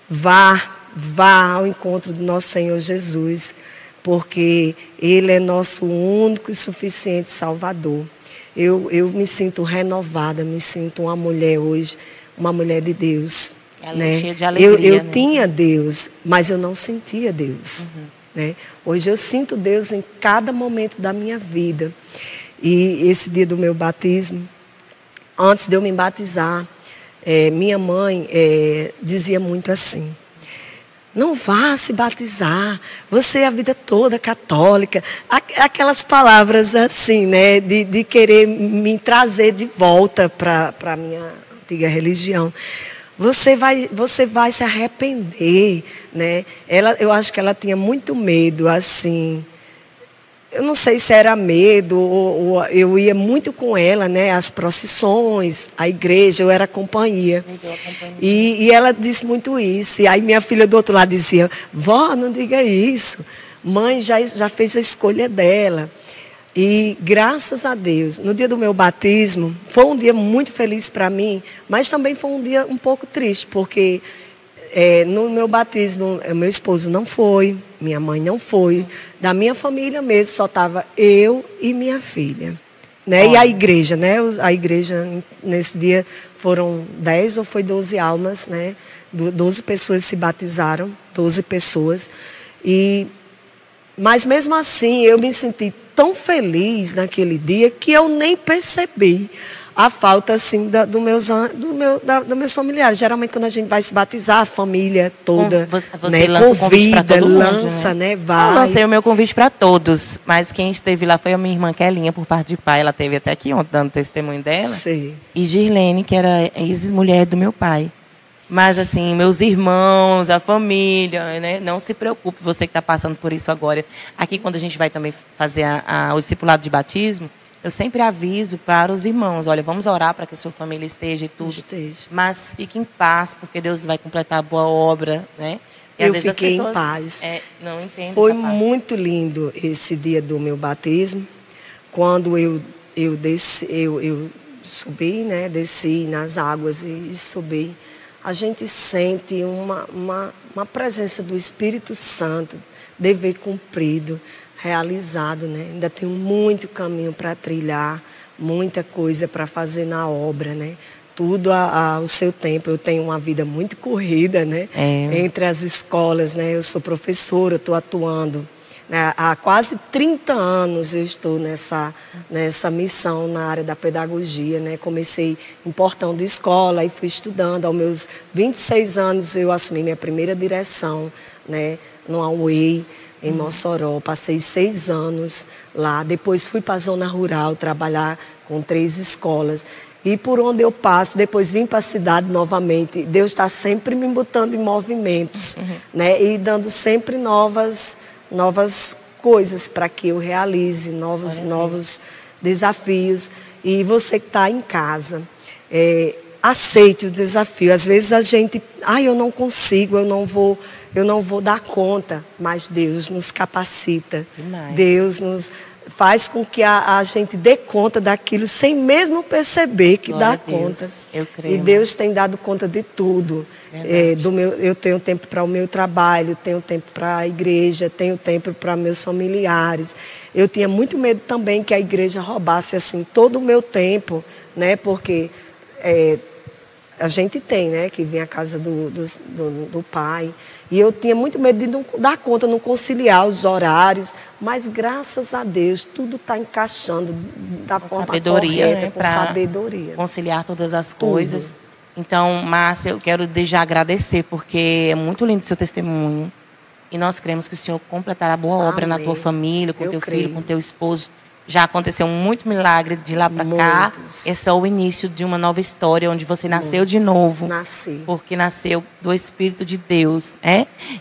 vá ao encontro do nosso Senhor Jesus, porque Ele é nosso único e suficiente Salvador. Eu me sinto renovada, me sinto uma mulher hoje, uma mulher de Deus. Né? Cheia de alegria, eu tinha Deus, mas eu não sentia Deus. Né? Hoje eu sinto Deus em cada momento da minha vida. E esse dia do meu batismo, antes de eu me batizar, minha mãe dizia muito assim: não vá se batizar, você é a vida toda católica. Aquelas palavras assim, né, de querer me trazer de volta para a minha antiga religião. Você vai se arrepender, né? Eu acho que ela tinha muito medo, assim. Eu não sei se era medo ou eu ia muito com ela, né? As procissões, a igreja, eu era companhia. E ela disse muito isso. E aí minha filha do outro lado dizia: vó, não diga isso. Mãe já fez a escolha dela. E graças a Deus, no dia do meu batismo, foi um dia muito feliz para mim, mas também foi um dia um pouco triste, porque no meu batismo, meu esposo não foi, minha mãe não foi, da minha família mesmo, só estava eu e minha filha. Né? E a igreja, né? A igreja, nesse dia, foram 10 ou foi 12 almas, né? 12 pessoas se batizaram, 12 pessoas. Mas mesmo assim, eu me senti tão feliz naquele dia que eu nem percebi a falta assim dos meus familiares. Geralmente quando a gente vai se batizar, a família toda, você né, convida, lança, né, vai. Eu lancei o meu convite para todos, mas quem esteve lá foi a minha irmã Kelinha, por parte de pai. Ela esteve até aqui ontem dando testemunho dela. Sim. E Girlene, que era ex-mulher do meu pai. Mas assim, meus irmãos, a família, né? Não se preocupe, você que está passando por isso agora. Aqui, quando a gente vai também fazer o discipulado de batismo, eu sempre aviso para os irmãos: olha, vamos orar para que a sua família esteja e tudo. Esteja. Mas fique em paz, porque Deus vai completar a boa obra, né? E eu fiquei em paz. Não entendo. Foi muito lindo esse dia do meu batismo, quando eu subi, né? Desci nas águas e subi. A gente sente uma presença do Espírito Santo, dever cumprido, realizado, né? Ainda tem muito caminho para trilhar, muita coisa para fazer na obra, né? Tudo ao seu tempo. Eu tenho uma vida muito corrida, né? Entre as escolas, né? Eu sou professora, estou atuando. Há quase 30 anos eu estou nessa missão na área da pedagogia, né? Comecei em portão de escola e fui estudando. Aos meus 26 anos eu assumi minha primeira direção né, no Away, em Mossoró. Passei 6 anos lá. Depois fui para a zona rural trabalhar com 3 escolas. E por onde eu passo, depois vim para a cidade novamente. Deus está sempre me botando em movimentos, né, e dando sempre novas coisas para que eu realize, novos desafios. E você que está em casa, aceite os desafios. Às vezes a gente, eu não consigo, eu não vou dar conta, mas Deus nos capacita. Demais. Deus nos faz com que a gente dê conta daquilo sem mesmo perceber que dá conta. Eu creio. E Deus tem dado conta de tudo. Eu tenho tempo para o meu trabalho, tenho tempo para a igreja, tenho tempo para meus familiares. Eu tinha muito medo também que a igreja roubasse assim todo o meu tempo, né? Porque a gente tem, né, que vem à casa do pai. E eu tinha muito medo de não dar conta, não conciliar os horários. Mas, graças a Deus, tudo está encaixando da forma correta, né, com sabedoria. Conciliar todas as coisas. Então, Márcia, eu quero desde já agradecer, porque é muito lindo o seu testemunho. E nós cremos que o Senhor completará a boa obra na tua família, com teu filho, com teu esposo. Já aconteceu muito milagre de lá para cá. É só o início de uma nova história, onde você nasceu de novo. Nasci. Porque nasceu do Espírito de Deus.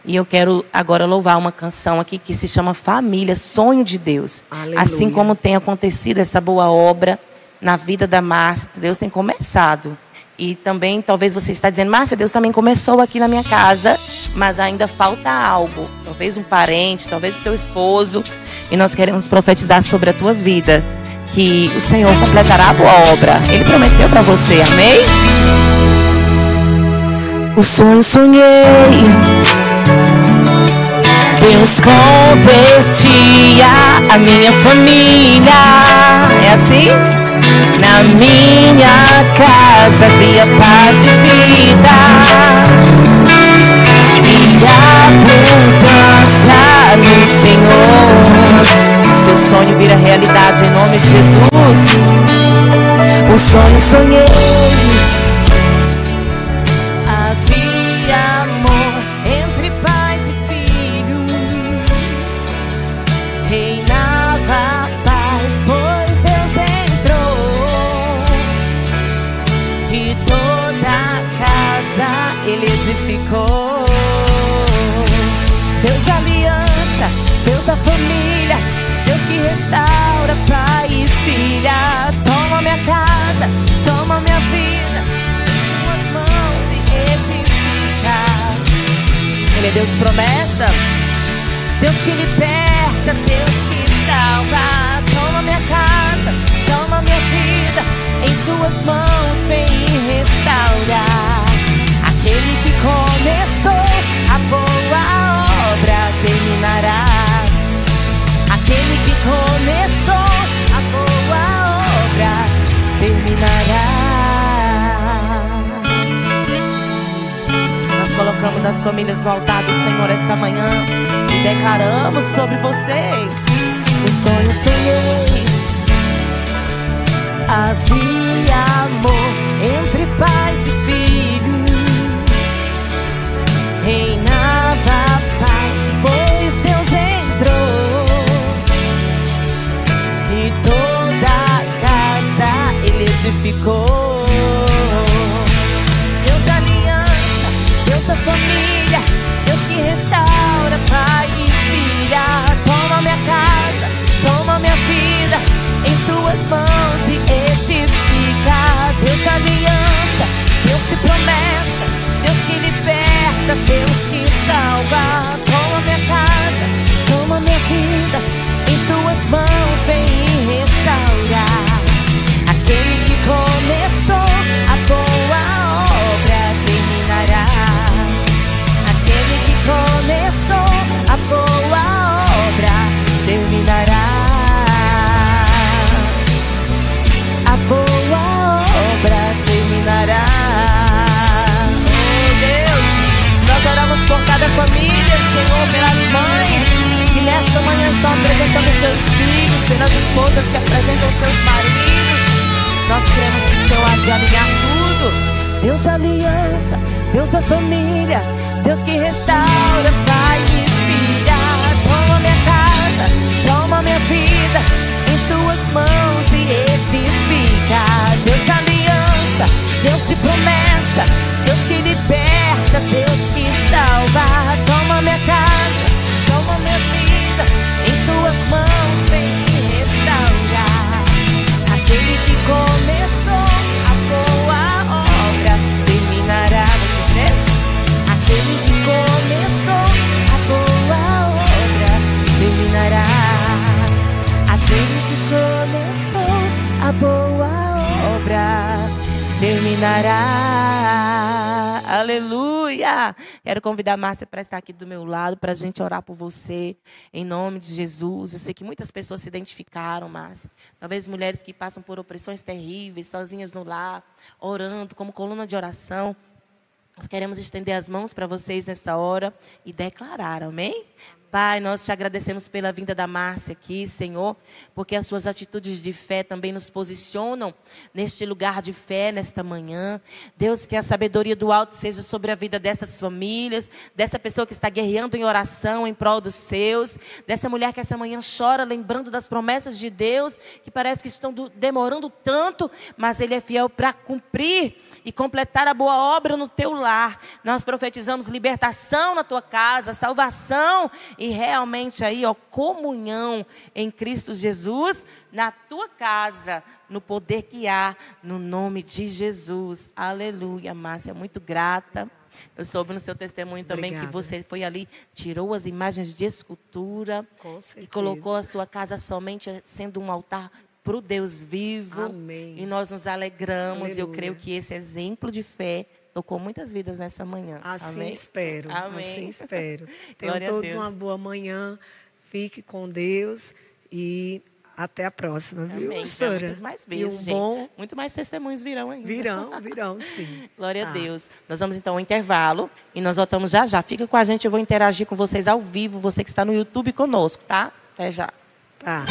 E eu quero agora louvar uma canção aqui que se chama Família, Sonho de Deus. Aleluia. Assim como tem acontecido essa boa obra na vida da Márcia, Deus tem começado. E também, talvez você está dizendo, Márcia, Deus também começou aqui na minha casa, mas ainda falta algo. Talvez um parente, talvez o seu esposo. E nós queremos profetizar sobre a tua vida, que o Senhor completará a boa obra. Ele prometeu para você, amém? O sonho sonhei, Deus convertia a minha família. É assim? Na minha casa havia paz e vida, e abundância no Senhor. O seu sonho vira realidade em nome de Jesus. O sonho sonhei, havia amor entre pais e filhos, reinava a paz, pois Deus entrou, e toda a casa Ele edificou. Deus da aliança, Deus da família, Deus que restaura pai e filha. Toma minha casa, toma minha vida em tuas mãos e edifica. Ele é Deus de promessa, Deus que liberta, Deus que salva. Toma minha casa, toma minha vida, em suas mãos vem e restaura. Aquele que começou a boa obra terminará. Aquele que começou a boa obra terminará. Nós colocamos as famílias no altar do Senhor essa manhã e declaramos sobre vocês. O sonho sonhei, havia amor entre pais e filhos, reinava a paz, pois Deus entrou, e toda a casa Ele edificou. Deus da aliança, Deus da família, Deus que restaura pai e filha. Toma minha casa, toma minha vida em suas mãos e edifica. Deus de aliança, Deus de promessa, Deus que liberta, Deus que salva. Toma minha casa, toma minha vida, em suas mãos vem e restaura. Aquele que começou a boa obra terminará. Aquele que começou a boa obra terminará. A boa obra terminará. Oh Deus, nós oramos por cada família, Senhor, pelas mães que nesta manhã estão apresentando seus filhos, pelas esposas que apresentam seus maridos. Nós cremos que o Senhor há de alinhar tudo. Deus da aliança, Deus da família, Deus que restaura, Pai, me inspira. Toma minha casa, toma minha vida em suas mãos e edifica. Deus da aliança, Deus de promessa, Deus que liberta, Deus que salva. Toma minha casa, toma minha vida em suas mãos, vem me restaurar. Aquele que começou a boa obra terminará. Você crê? Aquele que começou a boa obra terminará. Aquele que começou a boa obra terminará. Aleluia! Quero convidar a Márcia para estar aqui do meu lado, para a gente orar por você, em nome de Jesus. Eu sei que muitas pessoas se identificaram, Márcia. Talvez mulheres que passam por opressões terríveis, sozinhas no lar, orando, como coluna de oração. Nós queremos estender as mãos para vocês nessa hora e declarar, amém? Pai, nós te agradecemos pela vinda da Márcia aqui, Senhor, porque as suas atitudes de fé também nos posicionam neste lugar de fé, nesta manhã. Deus, que a sabedoria do alto seja sobre a vida dessas famílias, dessa pessoa que está guerreando em oração em prol dos seus, dessa mulher que essa manhã chora lembrando das promessas de Deus, que parece que estão demorando tanto, mas Ele é fiel para cumprir e completar a boa obra no teu lar. Nós profetizamos libertação na tua casa, salvação e realmente aí, ó, comunhão em Cristo Jesus na tua casa, no poder que há no nome de Jesus. Aleluia, Márcia, muito grata. Eu soube no seu testemunho também que você foi ali, tirou as imagens de escultura e colocou a sua casa somente sendo um altar para o Deus vivo. Amém. E nós nos alegramos. Aleluia. E eu creio que esse exemplo de fé tocou muitas vidas nessa manhã. Assim amém? Espero. Amém. Assim espero. Tenham Glória a todos Deus. uma boa manhã. Fique com Deus e até a próxima, viu, Amém. pastora? Muitas mais vezes, e gente. bom... Muito mais testemunhos virão ainda. Virão, sim. Glória a Deus. Nós vamos então ao intervalo e nós voltamos já já. Fica com a gente, eu vou interagir com vocês ao vivo, você que está no YouTube conosco, tá? Até já. Tá.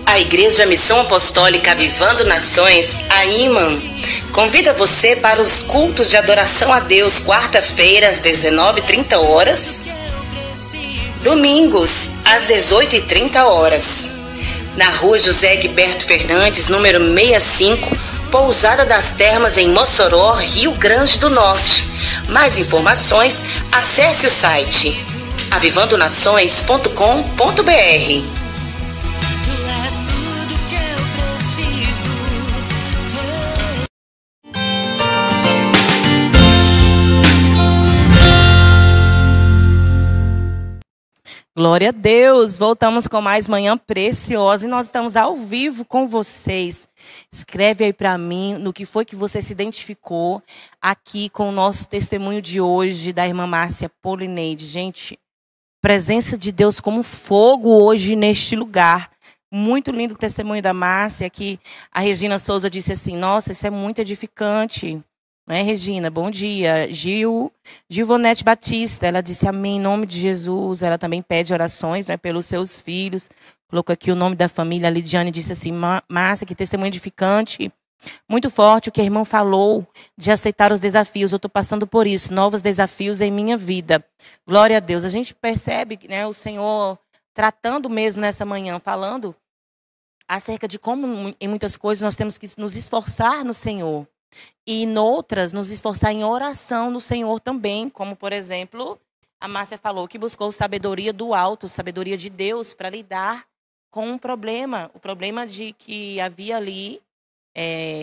A Igreja Missão Apostólica Avivando Nações, a IMAN, convida você para os cultos de adoração a Deus, quarta-feira às 19h30, domingos às 18h30, na rua José Egberto Fernandes, número 65, Pousada das Termas, em Mossoró, Rio Grande do Norte. Mais informações, acesse o site avivandonações.com.br. Glória a Deus, voltamos com mais Manhã Preciosa e nós estamos ao vivo com vocês. Escreve aí para mim no que foi que você se identificou aqui com o nosso testemunho de hoje da irmã Márcia Polineide. Gente, presença de Deus como fogo hoje neste lugar. Muito lindo o testemunho da Márcia, que a Regina Souza disse assim, nossa, isso é muito edificante. Não é, Regina? Bom dia. Gilvonete Batista, ela disse amém em nome de Jesus. Ela também pede orações, né, pelos seus filhos. Colocou aqui o nome da família. A Lidiane disse assim, Márcia, que testemunho edificante. Muito forte o que a irmã falou de aceitar os desafios. Eu estou passando por isso, novos desafios em minha vida. Glória a Deus. A gente percebe, né, o Senhor tratando mesmo nessa manhã, falando acerca de como em muitas coisas nós temos que nos esforçar no Senhor. E em outras, nos esforçar em oração no Senhor também, como, por exemplo, a Márcia falou que buscou sabedoria do alto, sabedoria de Deus para lidar com um problema. O problema de que havia ali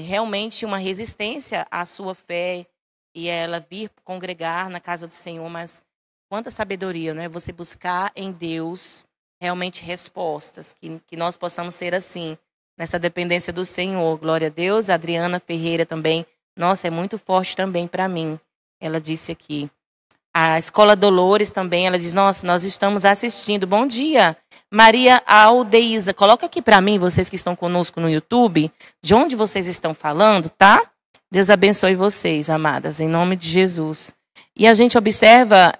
realmente uma resistência à sua fé e ela vir congregar na casa do Senhor. Mas quanta sabedoria, não é? Você buscar em Deus realmente respostas, que nós possamos ser assim, nessa dependência do Senhor. Glória a Deus. A Adriana Ferreira também. Nossa, é muito forte também para mim. Ela disse aqui. A Escola Dolores também, ela diz, nossa, nós estamos assistindo. Bom dia. Maria Aldeiza, coloca aqui para mim, vocês que estão conosco no YouTube, de onde vocês estão falando, tá? Deus abençoe vocês, amadas, em nome de Jesus. E a gente observa,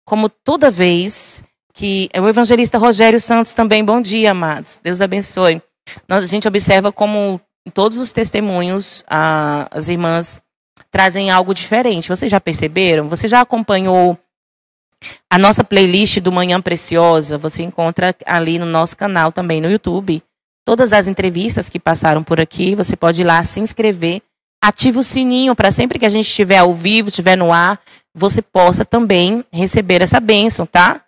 como toda vez que... O evangelista Rogério Santos também, bom dia, amados. Deus abençoe. A gente observa como em todos os testemunhos, as irmãs trazem algo diferente. Vocês já perceberam? Você já acompanhou a nossa playlist do Manhã Preciosa? Você encontra ali no nosso canal também no YouTube. Todas as entrevistas que passaram por aqui, você pode ir lá se inscrever. Ative o sininho para sempre que a gente estiver ao vivo, estiver no ar, você possa também receber essa bênção, tá?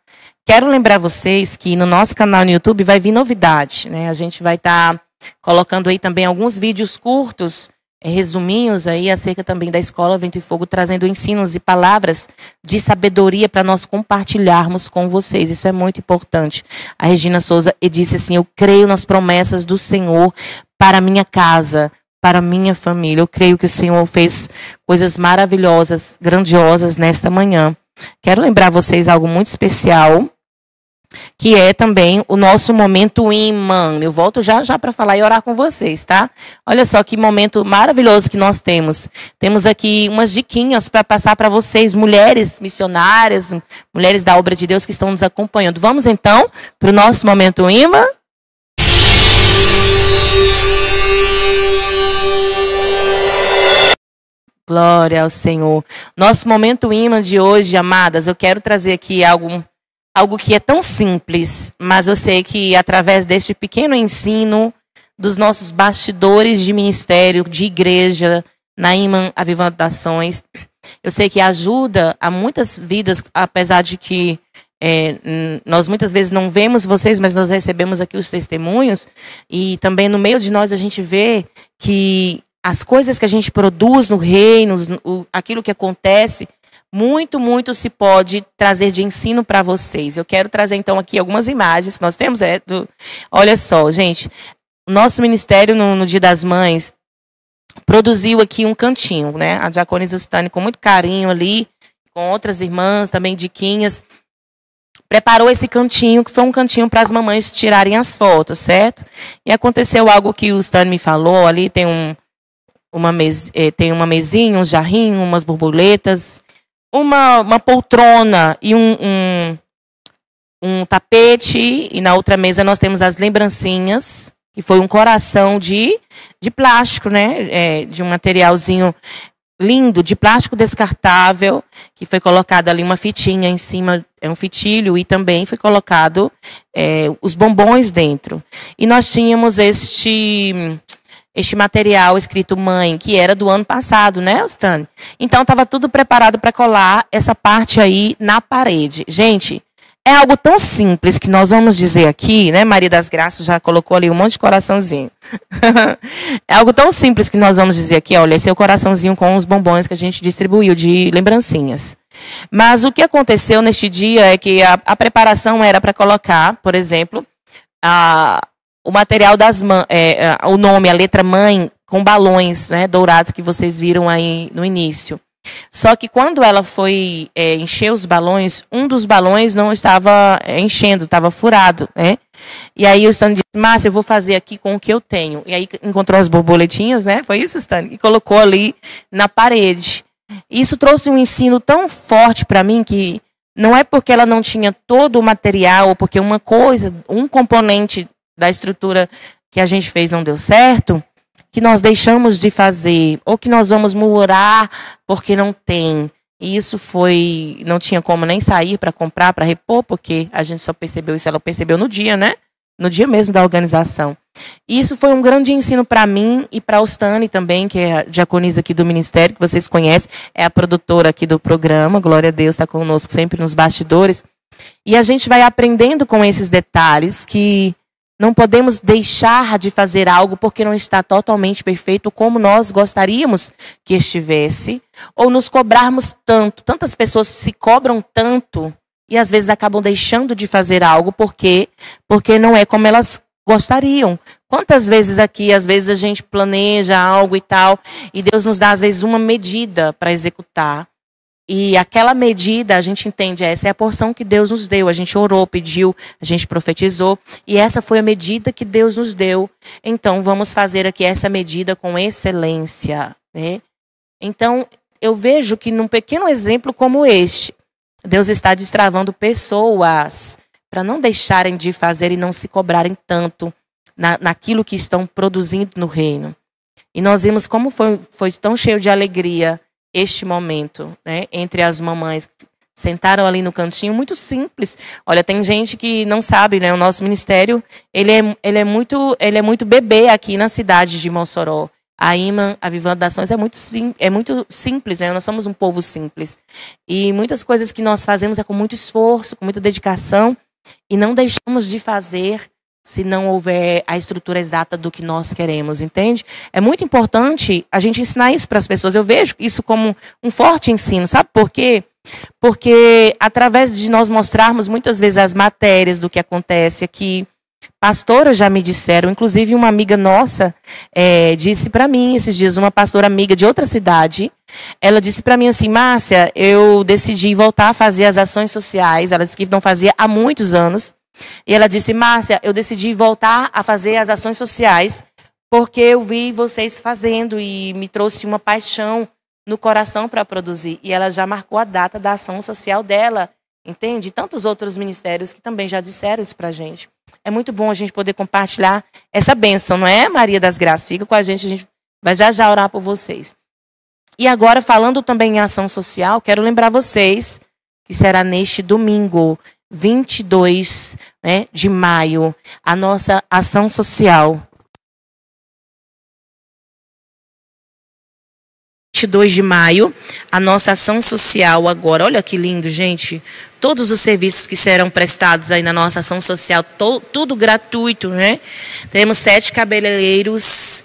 Quero lembrar vocês que no nosso canal no YouTube vai vir novidade, né? A gente vai estar colocando aí também alguns vídeos curtos, resuminhos aí acerca também da Escola Vento e Fogo, trazendo ensinos e palavras de sabedoria para nós compartilharmos com vocês. Isso é muito importante. A Regina Souza disse assim: eu creio nas promessas do Senhor para a minha casa, para a minha família. Eu creio que o Senhor fez coisas maravilhosas, grandiosas nesta manhã. Quero lembrar vocês algo muito especial, que é também o nosso momento imã. Eu volto já para falar e orar com vocês, tá? Olha só que momento maravilhoso que nós temos. Temos aqui umas diquinhas para passar para vocês, mulheres missionárias, mulheres da obra de Deus que estão nos acompanhando. Vamos então para o nosso momento imã? Glória ao Senhor. Nosso momento imã de hoje, amadas, eu quero trazer aqui algo que é tão simples, mas eu sei que através deste pequeno ensino dos nossos bastidores de ministério, de igreja, na Imã Avivando Nações, eu sei que ajuda a muitas vidas, apesar de que nós muitas vezes não vemos vocês, mas nós recebemos aqui os testemunhos, e também no meio de nós a gente vê que as coisas que a gente produz no reino, aquilo que acontece, muito se pode trazer de ensino para vocês. Eu quero trazer então aqui algumas imagens que nós temos. Olha só, gente, o nosso ministério no Dia das Mães produziu aqui um cantinho, né? A diaconisa Stane, com muito carinho ali, com outras irmãs, também diquinhas, preparou esse cantinho, que foi um cantinho para as mamães tirarem as fotos, certo? E aconteceu algo que o Stane me falou, ali tem uma mesinha, um jarrinho, umas borboletas, uma poltrona e um tapete, e na outra mesa nós temos as lembrancinhas, que foi um coração de plástico, né? De um materialzinho lindo, de plástico descartável, que foi colocada ali uma fitinha em cima, um fitilho, e também foi colocado os bombons dentro. E nós tínhamos este material escrito mãe, que era do ano passado, né, Stane? Então, estava tudo preparado para colar essa parte aí na parede. Gente, é algo tão simples que nós vamos dizer aqui, né? Maria das Graças já colocou ali um monte de coraçãozinho. É algo tão simples que nós vamos dizer aqui, olha, esse é o coraçãozinho com os bombons que a gente distribuiu de lembrancinhas. Mas o que aconteceu neste dia é que a preparação era para colocar, por exemplo, o material o nome, a letra mãe, com balões, né, dourados que vocês viram aí no início. Só que quando ela foi encher os balões, um dos balões não estava enchendo, estava furado, né? E aí o Stane disse: Márcia, eu vou fazer aqui com o que eu tenho. E aí encontrou as borboletinhas, né? Foi isso, Stane? E colocou ali na parede. Isso trouxe um ensino tão forte para mim, que não é porque ela não tinha todo o material, ou porque um componente da estrutura que a gente fez não deu certo, que nós deixamos de fazer, ou que nós vamos murmurar porque não tem. E isso não tinha como nem sair para comprar, para repor, porque a gente só percebeu isso, ela percebeu no dia, né? No dia mesmo da organização. E isso foi um grande ensino para mim e para a Stane também, que é a diaconisa aqui do ministério, que vocês conhecem, é a produtora aqui do programa, glória a Deus, está conosco sempre nos bastidores. E a gente vai aprendendo com esses detalhes que não podemos deixar de fazer algo porque não está totalmente perfeito como nós gostaríamos que estivesse, ou nos cobrarmos tanto. Tantas pessoas se cobram tanto e às vezes acabam deixando de fazer algo porque não é como elas gostariam. Quantas vezes aqui, às vezes a gente planeja algo e tal, e Deus nos dá às vezes uma medida para executar. E aquela medida, a gente entende, essa é a porção que Deus nos deu. A gente orou, pediu, a gente profetizou. E essa foi a medida que Deus nos deu. Então, vamos fazer aqui essa medida com excelência. né? Então, eu vejo que num pequeno exemplo como este, Deus está destravando pessoas para não deixarem de fazer e não se cobrarem tanto naquilo que estão produzindo no reino. E nós vimos como foi tão cheio de alegria este momento, né? Entre as mamães que sentaram ali no cantinho, muito simples. Olha, tem gente que não sabe, né? O nosso ministério, ele é muito bebê aqui na cidade de Mossoró. A IMA, Avivando Nações, é muito simples, né? Nós somos um povo simples. E muitas coisas que nós fazemos é com muito esforço, com muita dedicação, e não deixamos de fazer se não houver a estrutura exata do que nós queremos, entende? É muito importante a gente ensinar isso para as pessoas. Eu vejo isso como um forte ensino, sabe por quê? Porque através de nós mostrarmos muitas vezes as matérias do que acontece aqui, pastoras já me disseram, inclusive uma amiga nossa disse para mim esses dias, uma pastora amiga de outra cidade, ela disse para mim assim: Márcia, eu decidi voltar a fazer as ações sociais. Ela disse que não fazia há muitos anos. E ela disse: Márcia, eu decidi voltar a fazer as ações sociais porque eu vi vocês fazendo e me trouxe uma paixão no coração para produzir. E ela já marcou a data da ação social dela, entende? E tantos outros ministérios que também já disseram isso para a gente. É muito bom a gente poder compartilhar essa bênção, não é, Maria das Graças? Fica com a gente vai já orar por vocês. E agora, falando também em ação social, quero lembrar vocês que será neste domingo, 22, né, de maio, a nossa ação social. 22 de maio, a nossa ação social agora. Olha que lindo, gente. Todos os serviços que serão prestados aí na nossa ação social, tudo gratuito, né? Teremos 7 cabeleireiros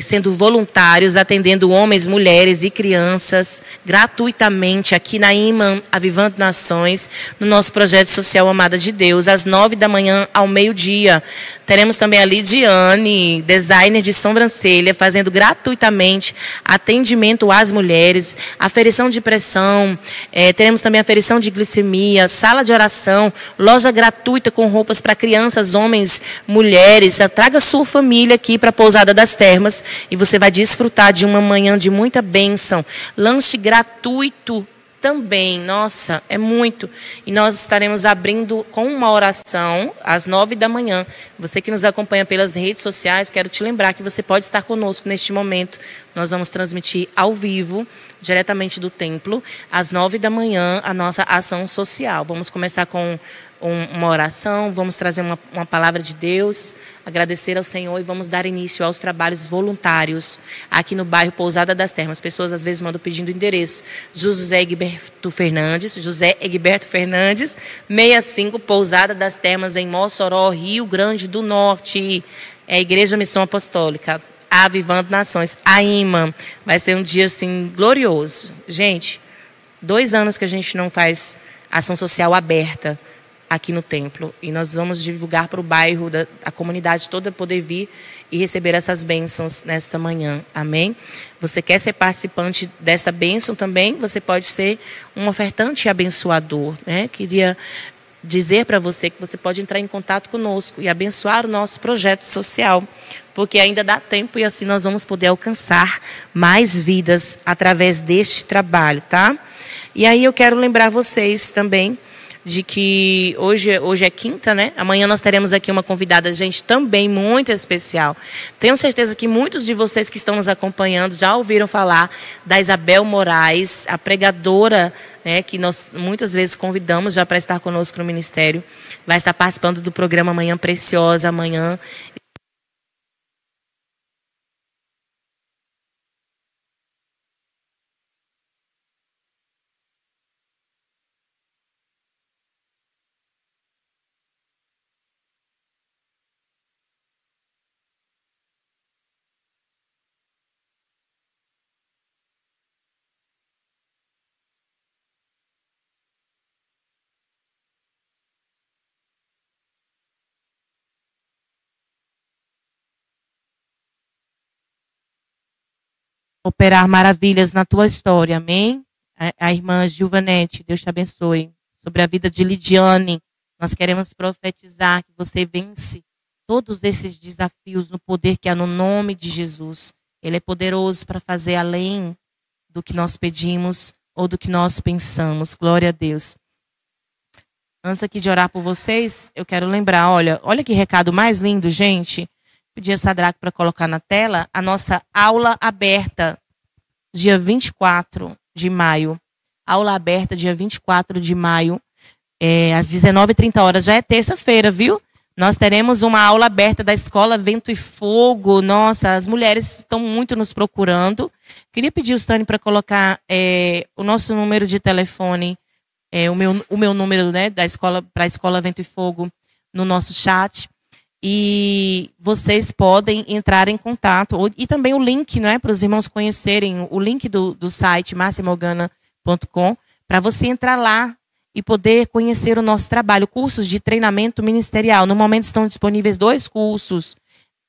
sendo voluntários, atendendo homens, mulheres e crianças gratuitamente aqui na IMA, Avivando Nações, no nosso projeto social Amada de Deus, às 9 da manhã ao meio-dia. Teremos também a Lidiane, designer de sobrancelha, fazendo gratuitamente atendimento às mulheres, aferição de pressão, teremos também aferição de glicemia, sala de oração, loja gratuita com roupas para crianças, homens, mulheres. Traga sua família aqui para a Pousada das Termas e você vai desfrutar de uma manhã de muita bênção. Lanche gratuito também, nossa, é muito. E nós estaremos abrindo com uma oração às 9 da manhã. Você que nos acompanha pelas redes sociais, quero te lembrar que você pode estar conosco neste momento. Nós vamos transmitir ao vivo, diretamente do templo, às 9 da manhã, a nossa ação social. Vamos começar com uma oração, vamos trazer uma palavra de Deus, agradecer ao Senhor e vamos dar início aos trabalhos voluntários aqui no bairro Pousada das Termas. Pessoas às vezes mandam pedindo endereço. José Egberto Fernandes, 65, Pousada das Termas, em Mossoró, Rio Grande do Norte. É a Igreja Missão Apostólica, Avivando Nações, a IMA. Vai ser um dia assim glorioso. Gente, 2 anos que a gente não faz ação social aberta aqui no templo. E nós vamos divulgar para o bairro, a comunidade toda poder vir e receber essas bênçãos nesta manhã. Amém? Você quer ser participante dessa bênção também? Você pode ser um ofertante e abençoador, né? Queria dizer para você que você pode entrar em contato conosco e abençoar o nosso projeto social, porque ainda dá tempo e assim nós vamos poder alcançar mais vidas através deste trabalho, tá? E aí eu quero lembrar vocês também de que hoje é quinta, né? Amanhã nós teremos aqui uma convidada, gente, também muito especial. Tenho certeza que muitos de vocês que estão nos acompanhando já ouviram falar da Isabel Moraes, a pregadora, né, que nós muitas vezes convidamos já para estar conosco no ministério. Vai estar participando do programa Manhã Preciosa amanhã. Operar maravilhas na tua história, amém? A irmã Gilvanete, Deus te abençoe. Sobre a vida de Lidiane, nós queremos profetizar que você vence todos esses desafios no poder que há no nome de Jesus. Ele é poderoso para fazer além do que nós pedimos ou do que nós pensamos. Glória a Deus. Antes aqui de orar por vocês, eu quero lembrar, olha que recado mais lindo, gente. Pedi a Sadraque para colocar na tela a nossa aula aberta, dia 24 de maio. Aula aberta, dia 24 de maio, às 19h30. Já é terça-feira, viu? Nós teremos uma aula aberta da Escola Vento e Fogo. Nossa, as mulheres estão muito nos procurando. Queria pedir o Stani para colocar o nosso número de telefone, o meu número, né, da escola, para a Escola Vento e Fogo, no nosso chat. E vocês podem entrar em contato. E também o link, né, para os irmãos conhecerem, o link do site marciamorgana.com, para você entrar lá e poder conhecer o nosso trabalho. Cursos de treinamento ministerial. No momento estão disponíveis 2 cursos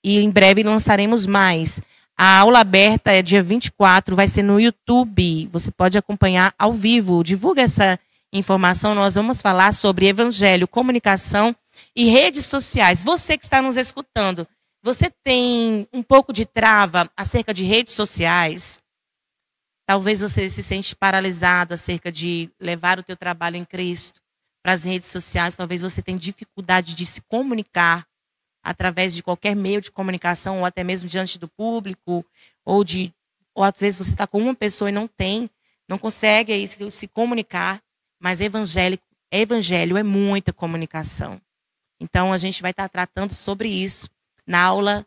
e em breve lançaremos mais. A aula aberta é dia 24, vai ser no YouTube. Você pode acompanhar ao vivo. Divulga essa informação. Nós vamos falar sobre evangelho, comunicação e redes sociais. Você que está nos escutando, você tem um pouco de trava acerca de redes sociais? Talvez você se sente paralisado acerca de levar o teu trabalho em Cristo para as redes sociais. Talvez você tenha dificuldade de se comunicar através de qualquer meio de comunicação, ou até mesmo diante do público, ou às vezes você está com uma pessoa e não consegue aí se comunicar. Mas evangelho é muita comunicação. Então a gente vai estar tratando sobre isso na aula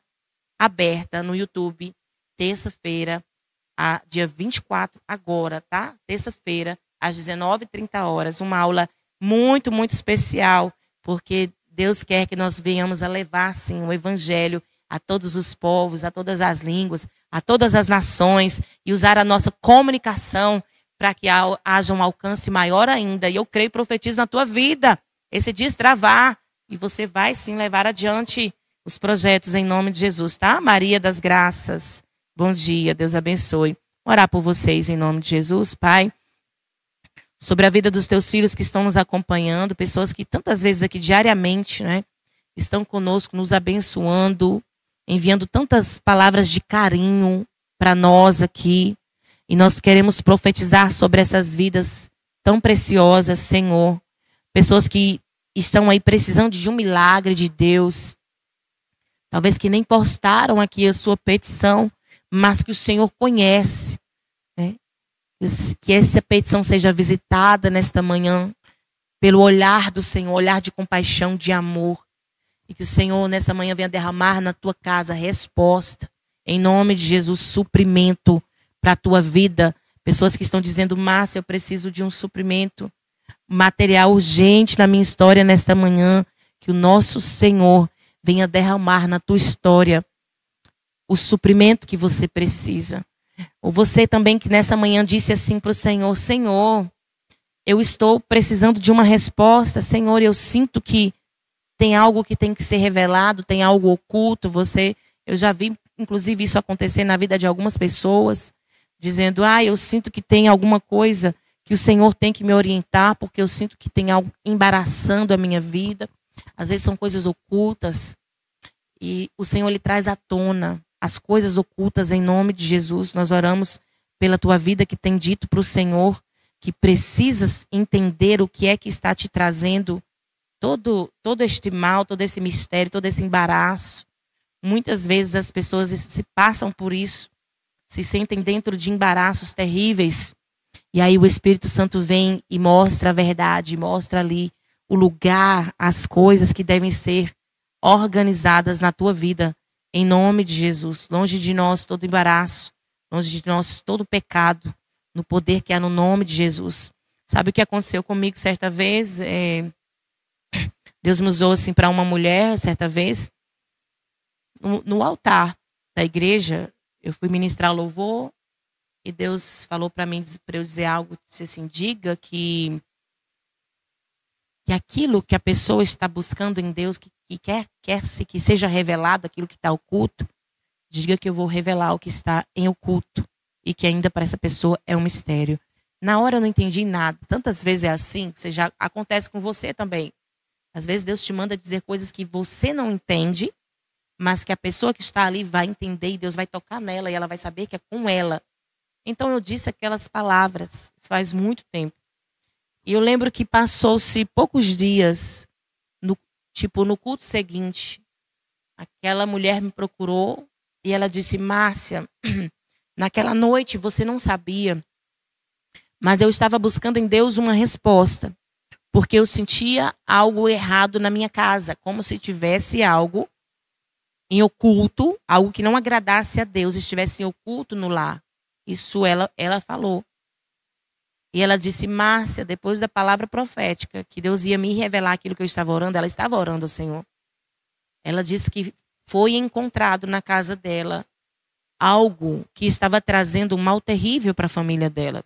aberta no YouTube, terça-feira, dia 24 agora, tá? Terça-feira, às 19h30, uma aula muito, muito especial, porque Deus quer que nós venhamos a levar, sim, o evangelho a todos os povos, a todas as línguas, a todas as nações, e usar a nossa comunicação para que haja um alcance maior ainda. E eu creio e profetizo na tua vida esse destravar, e você vai, sim, levar adiante os projetos em nome de Jesus, tá? Maria das Graças. Bom dia, Deus abençoe. Vou orar por vocês em nome de Jesus, Pai. Sobre a vida dos teus filhos que estão nos acompanhando, pessoas que tantas vezes aqui diariamente, né, estão conosco, nos abençoando, enviando tantas palavras de carinho para nós aqui. E nós queremos profetizar sobre essas vidas tão preciosas, Senhor. Pessoas que estão aí precisando de um milagre de Deus. Talvez que nem postaram aqui a sua petição, mas que o Senhor conhece, né? Que essa petição seja visitada nesta manhã pelo olhar do Senhor, olhar de compaixão, de amor. E que o Senhor nessa manhã venha derramar na tua casa resposta, em nome de Jesus, suprimento para a tua vida. Pessoas que estão dizendo, Márcia, eu preciso de um suprimento material urgente na minha história nesta manhã. Que o nosso Senhor venha derramar na tua história o suprimento que você precisa. Ou você também que nessa manhã disse assim para o Senhor, Senhor, eu estou precisando de uma resposta. Senhor, eu sinto que tem algo que tem que ser revelado, tem algo oculto. Eu já vi, inclusive, isso acontecer na vida de algumas pessoas, dizendo, eu sinto que tem alguma coisa que o Senhor tem que me orientar, porque eu sinto que tem algo embaraçando a minha vida. Às vezes são coisas ocultas. E o Senhor, Ele traz à tona as coisas ocultas em nome de Jesus. Nós oramos pela tua vida que tem dito para o Senhor que precisas entender o que é que está te trazendo todo este mal, todo esse mistério, todo esse embaraço. Muitas vezes as pessoas se passam por isso, se sentem dentro de embaraços terríveis. E aí o Espírito Santo vem e mostra a verdade, mostra ali o lugar, as coisas que devem ser organizadas na tua vida. Em nome de Jesus, longe de nós todo embaraço, longe de nós todo pecado, no poder que há no nome de Jesus. Sabe o que aconteceu comigo certa vez? Deus me usou assim para uma mulher, certa vez, no altar da igreja. Eu fui ministrar louvor e Deus falou para mim, para eu dizer algo, disse assim, diga que aquilo que a pessoa está buscando em Deus, que quer-se que seja revelado, aquilo que está oculto, diga que eu vou revelar o que está em oculto e que ainda para essa pessoa é um mistério. Na hora eu não entendi nada. Tantas vezes é assim, já acontece com você também. Às vezes Deus te manda dizer coisas que você não entende, mas que a pessoa que está ali vai entender e Deus vai tocar nela e ela vai saber que é com ela. Então eu disse aquelas palavras faz muito tempo. E eu lembro que passou-se poucos dias, no culto seguinte, aquela mulher me procurou e ela disse: Márcia, naquela noite você não sabia, mas eu estava buscando em Deus uma resposta, porque eu sentia algo errado na minha casa, como se tivesse algo em oculto, algo que não agradasse a Deus, estivesse em oculto no lar. Isso ela falou. E ela disse: Márcia, depois da palavra profética, que Deus ia me revelar aquilo que eu estava orando, ela estava orando ao Senhor. Ela disse que foi encontrado na casa dela algo que estava trazendo um mal terrível para a família dela.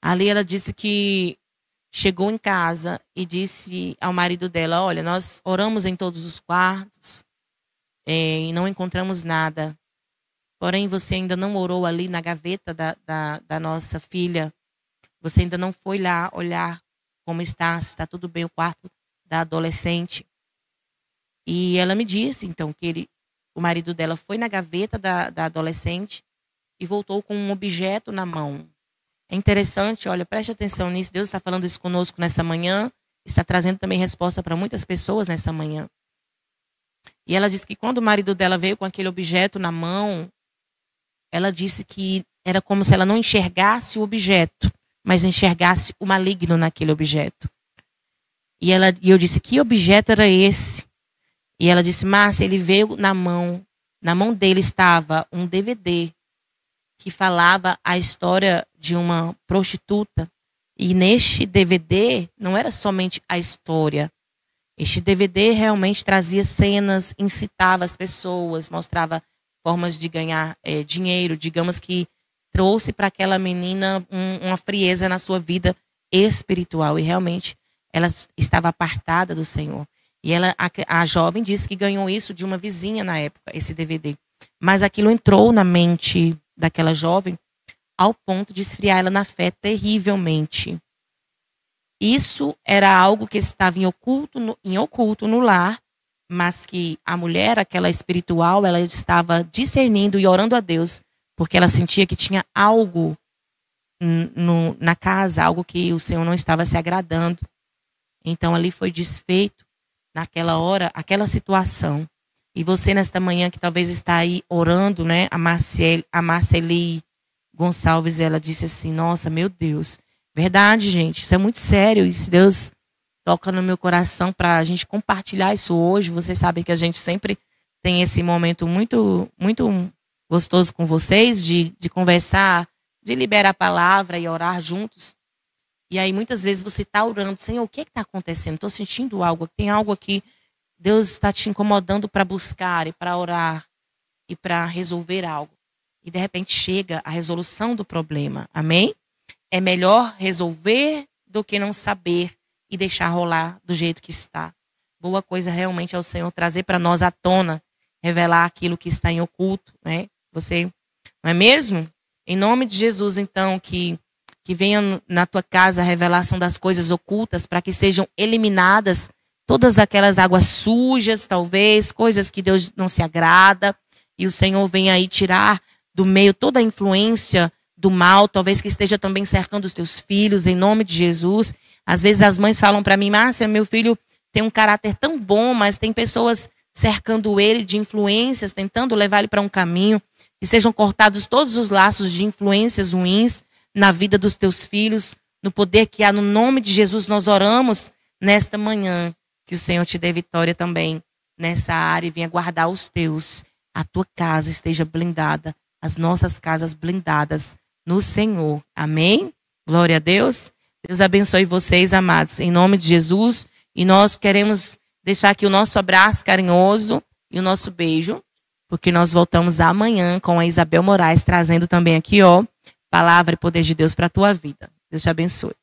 Ali ela disse que chegou em casa e disse ao marido dela: olha, nós oramos em todos os quartos e não encontramos nada. Porém, você ainda não orou ali na gaveta da nossa filha. Você ainda não foi lá olhar como está, se está tudo bem o quarto da adolescente. E ela me disse, então, que o marido dela foi na gaveta da adolescente e voltou com um objeto na mão. É interessante, olha, preste atenção nisso. Deus está falando isso conosco nessa manhã. Está trazendo também resposta para muitas pessoas nessa manhã. E ela disse que quando o marido dela veio com aquele objeto na mão, ela disse que era como se ela não enxergasse o objeto, mas enxergasse o maligno naquele objeto. E eu disse: que objeto era esse? E ela disse: Márcia, ele veio na mão dele estava um DVD que falava a história de uma prostituta. E neste DVD não era somente a história. Este DVD realmente trazia cenas, incitava as pessoas, mostrava formas de ganhar dinheiro, digamos que trouxe para aquela menina uma frieza na sua vida espiritual. E realmente ela estava apartada do Senhor. E a jovem disse que ganhou isso de uma vizinha na época, esse DVD. Mas aquilo entrou na mente daquela jovem ao ponto de esfriar ela na fé terrivelmente. Isso era algo que estava em oculto no lar, mas que a mulher, aquela espiritual, ela estava discernindo e orando a Deus, porque ela sentia que tinha algo na casa, algo que o Senhor não estava se agradando. Então ali foi desfeito, naquela hora, aquela situação. E você nesta manhã que talvez está aí orando, né? A Marceli Gonçalves, ela disse assim: nossa, meu Deus. Verdade, gente, isso é muito sério. E se Deus toca no meu coração para a gente compartilhar isso hoje, vocês sabem que a gente sempre tem esse momento muito, muito gostoso com vocês, de conversar, de liberar a palavra e orar juntos. E aí muitas vezes você está orando: Senhor, o que está acontecendo? Estou sentindo algo, tem algo aqui, Deus está te incomodando para buscar e para orar e para resolver algo. E de repente chega a resolução do problema, amém? É melhor resolver do que não saber e deixar rolar do jeito que está. Boa coisa realmente é o Senhor trazer para nós à tona, revelar aquilo que está em oculto, né? Você, não é mesmo? Em nome de Jesus, então, que venha na tua casa a revelação das coisas ocultas, para que sejam eliminadas todas aquelas águas sujas, talvez, coisas que Deus não se agrada, e o Senhor venha aí tirar do meio toda a influência do mal, talvez que esteja também cercando os teus filhos, em nome de Jesus. Às vezes as mães falam para mim: Márcia, meu filho tem um caráter tão bom, mas tem pessoas cercando ele de influências, tentando levar ele para um caminho. Que sejam cortados todos os laços de influências ruins na vida dos teus filhos, no poder que há no nome de Jesus. Nós oramos nesta manhã, que o Senhor te dê vitória também nessa área e venha guardar os teus. A tua casa esteja blindada, as nossas casas blindadas no Senhor. Amém? Glória a Deus. Deus abençoe vocês, amados, em nome de Jesus. E nós queremos deixar aqui o nosso abraço carinhoso e o nosso beijo, porque nós voltamos amanhã com a Isabel Moraes, trazendo também aqui, palavra e poder de Deus para a tua vida. Deus te abençoe.